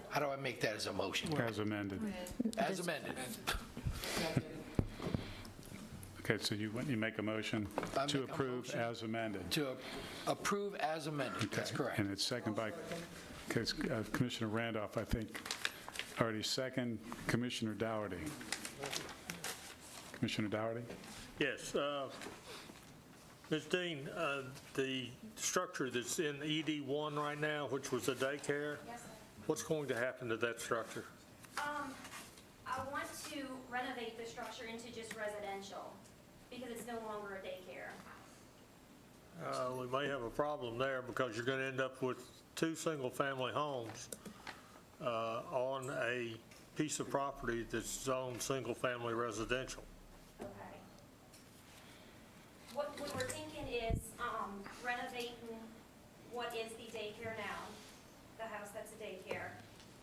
How do I make that as a motion? As amended. As amended. Okay, so you make a motion to approve as amended. To approve as amended, Okay. that's correct. And it's second by Commissioner Randolph, I think, already second. Commissioner Dougherty. Commissioner Dougherty? Yes. Ms. Dean, the structure that's in ED1 right now, which was a daycare, Yes, sir. what's going to happen to that structure? I want to renovate the structure into just residential because it's no longer a daycare. We may have a problem there because you're going to end up with 2 single-family homes on a piece of property that's zoned single-family residential. Okay. What we're thinking is renovating what is the daycare now, the house that's a daycare,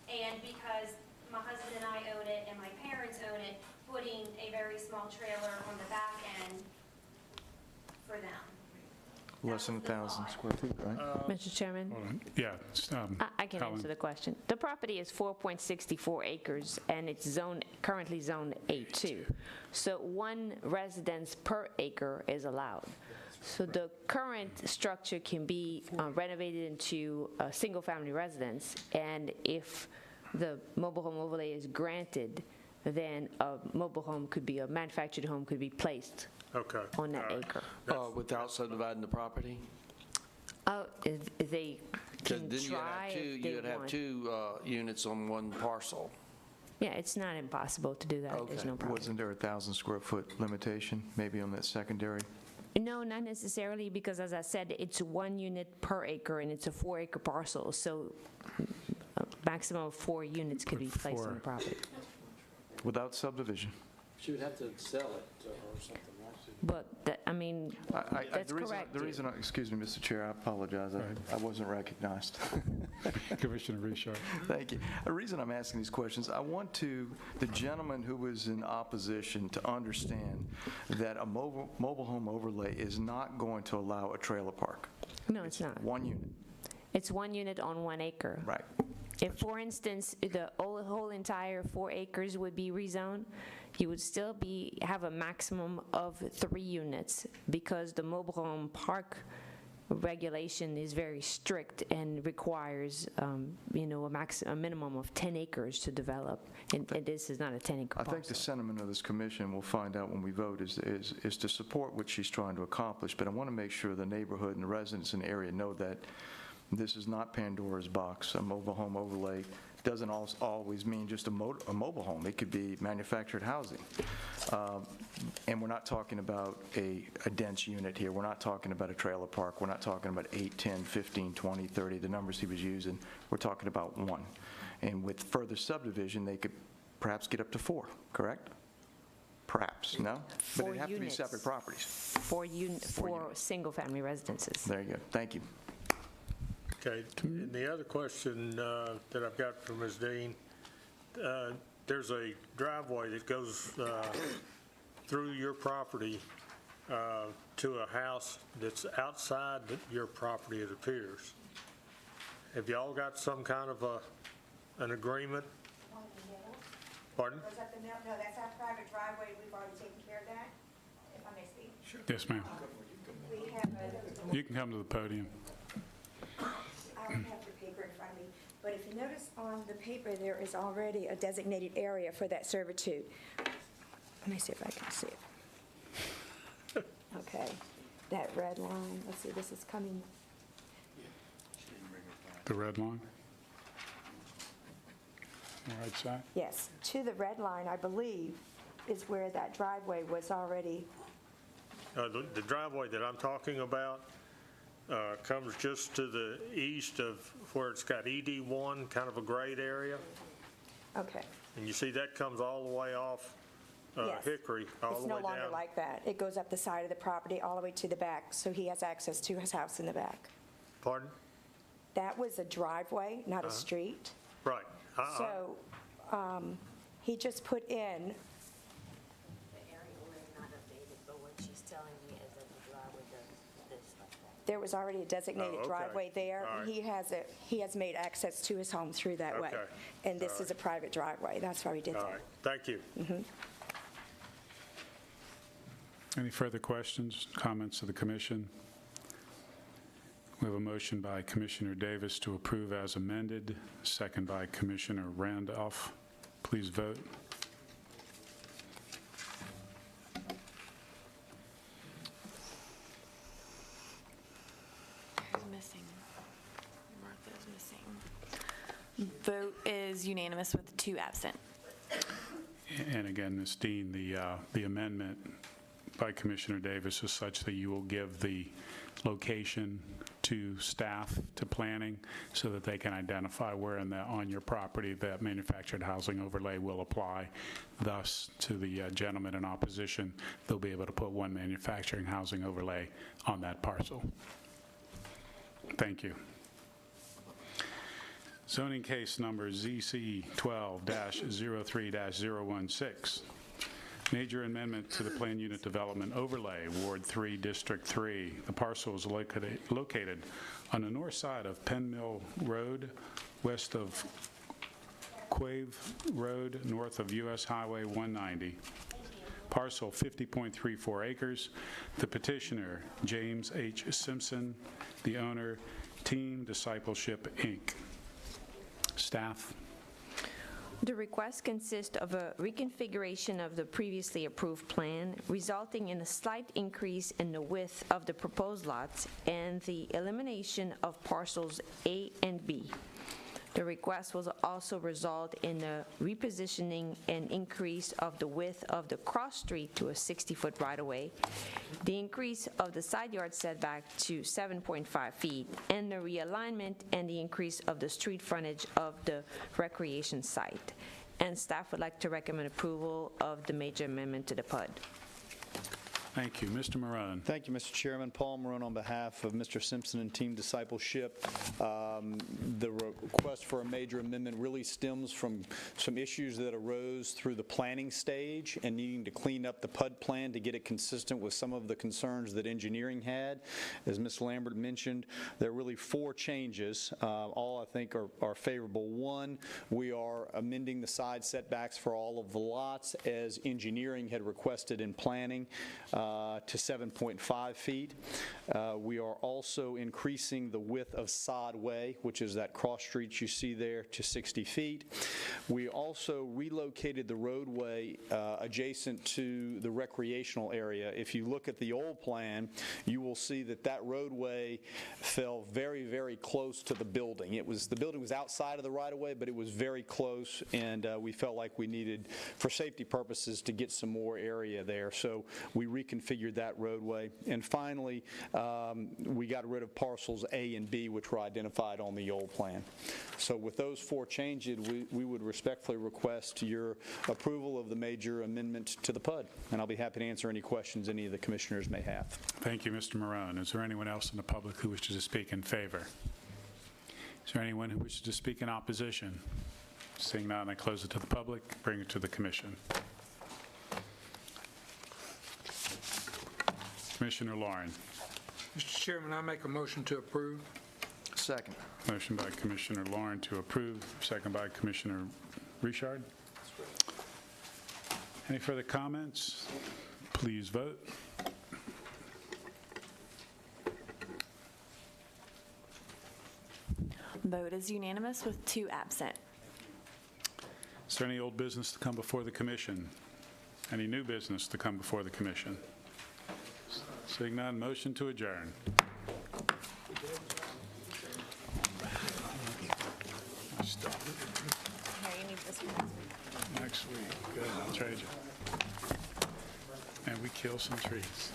and because my husband and I own it and my parents own it, putting a very small trailer on the back end for them. Less than 1,000 square feet, right? Mr. Chairman? Hold on. Yeah. I can answer the question. The property is 4.64 acres, and it's currently zoned A2. So 1 residence per acre is allowed. So the current structure can be renovated into a single-family residence, and if the mobile home overlay is granted, then a mobile home could be, a manufactured home could be placed on that acre. Without subdividing the property? They can try if they You'd have want. 2 units on 1 parcel. Yeah, it's not impossible to do that. There's no problem. Wasn't there a 1,000 square foot limitation, maybe on that secondary? No, not necessarily, because as I said, it's 1 unit per acre, and it's a 4-acre parcel, so a maximum of 4 units could be placed on the property. Without subdivision? She would have to sell it or something, right? But, that's The reason- correct. The reason, excuse me, Mr. Chair, I apologize. I wasn't recognized. Commissioner Richard. Thank you. The reason I'm asking these questions, I want the gentleman who was in opposition to understand that a mobile home overlay is not going to allow a trailer park. No, it's not. One unit. It's 1 unit on 1 acre. Right. If, for instance, the whole entire 4 acres would be rezoned, you would still have a maximum of 3 units because the mobile home park regulation is very strict and requires, a minimum of 10 acres to develop. And this is not a 10-acre I parcel. think the sentiment of this commission, we'll find out when we vote, is to support what she's trying to accomplish. But I want to make sure the neighborhood and the residents in the area know that this is not Pandora's box. A mobile home overlay doesn't always mean just a mobile home. It could be manufactured housing. And we're not talking about a dense unit here. We're not talking about a trailer park. We're not talking about 8, 10, 15, 20, 30, the numbers he was using. We're talking about 1. And with further subdivision, they could perhaps get up to 4, correct? Perhaps, no? But it'd have to be separate properties. 4 single-family residences. There you go. Thank you. Okay, and the other question that I've got from Ms. Dean, there's a driveway that goes through your property to a house that's outside your property, it appears. Have y'all got some kind of an agreement? Pardon? No, that's our private driveway. We've already taken care of that, if I may speak. Sure. Yes, ma'am. We have You can come to the podium. I don't have the paper in front of me, but if you notice on the paper, there is already a designated area for that servitude. Let me see if I can see it. Okay, that red line, let's see, this is coming, The red line? On the right side? yes, to the red line, I believe, is where that driveway was already, The driveway that I'm talking about comes just to the east of where it's got ED1, kind of a grade area. okay. And you see that comes all the way off Yes. Hickory, all It's the no way longer down. like that. It goes up the side of the property all the way to the back, so he has access to his house in the back. Pardon? That was a driveway, not a street. Right. So he just put in, The aerial is not updated, but what she's telling me is that the driveway does this like that. there was already a designated okay. driveway there. All right. He has made access to his home through that way. Okay. And this is a private driveway. That's why we did All that. right, thank you. Any further questions, comments of the commission? We have a motion by Commissioner Davis to approve as amended, second by Commissioner Randolph. Please vote. Who's missing? Martha's missing. Vote is unanimous with 2 absent. And again, Ms. Dean, the amendment by Commissioner Davis is such that you will give the location to staff, to planning, so that they can identify where on your property that manufactured housing overlay will apply. Thus, to the gentleman in opposition, they'll be able to put 1 manufacturing housing overlay on that parcel. Thank you. Zoning case number ZC 12-03-016. Major amendment to the Plan Unit Development Overlay, Ward 3, District 3. The parcel is located on the north side of Penn Mill Road, west of Quave Road, north of U.S. Highway 190. Parcel 50.34 acres. The petitioner, James H. Simpson. The owner, Team Discipleship, Inc. Staff. The request consists of a reconfiguration of the previously approved plan, resulting in a slight increase in the width of the proposed lots and the elimination of parcels A and B. The request will also result in a repositioning and increase of the width of the cross street to a 60-foot right-of-way, the increase of the side yard setback to 7.5 feet, and the realignment and the increase of the street frontage of the recreation site. and staff would like to recommend approval of the major amendment to the PUD. Thank you. Mr. Marone. Thank you, Mr. Chairman. Paul Marone on behalf of Mr. Simpson and Team Discipleship. The request for a major amendment really stems from some issues that arose through the planning stage and needing to clean up the PUD plan to get it consistent with some of the concerns that engineering had. As Ms. Lambert mentioned, there are really 4 changes. All I think are favorable. One, we are amending the side setbacks for all of the lots as engineering had requested in planning. To 7.5 feet. We are also increasing the width of Sod Way, which is that cross street you see there, to 60 feet. We also relocated the roadway adjacent to the recreational area. If you look at the old plan, you will see that that roadway fell very, very close to the building. The building was outside of the right-of-way, but it was very close, and we felt like we needed, for safety purposes, to get some more area there. So we reconfigured that roadway. And finally, we got rid of parcels A and B, which were identified on the old plan. So with those 4 changes, we would respectfully request your approval of the major amendment to the PUD. And I'll be happy to answer any questions any of the commissioners may have. Thank you, Mr. Marone. Is there anyone else in the public who wishes to speak in favor? Is there anyone who wishes to speak in opposition? Seeing none, I close it to the public, bring it to the commission. Commissioner Lauren. Mr. Chairman, I make a motion to approve. Second. Motion by Commissioner Lauren to approve, second by Commissioner Richard. Any further comments? Please vote. Vote is unanimous with 2 absent. Is there any old business to come before the commission? Any new business to come before the commission? Seeing none, motion to adjourn. Here, you need this one. Next week, good, I'll trade you. And we kill some trees.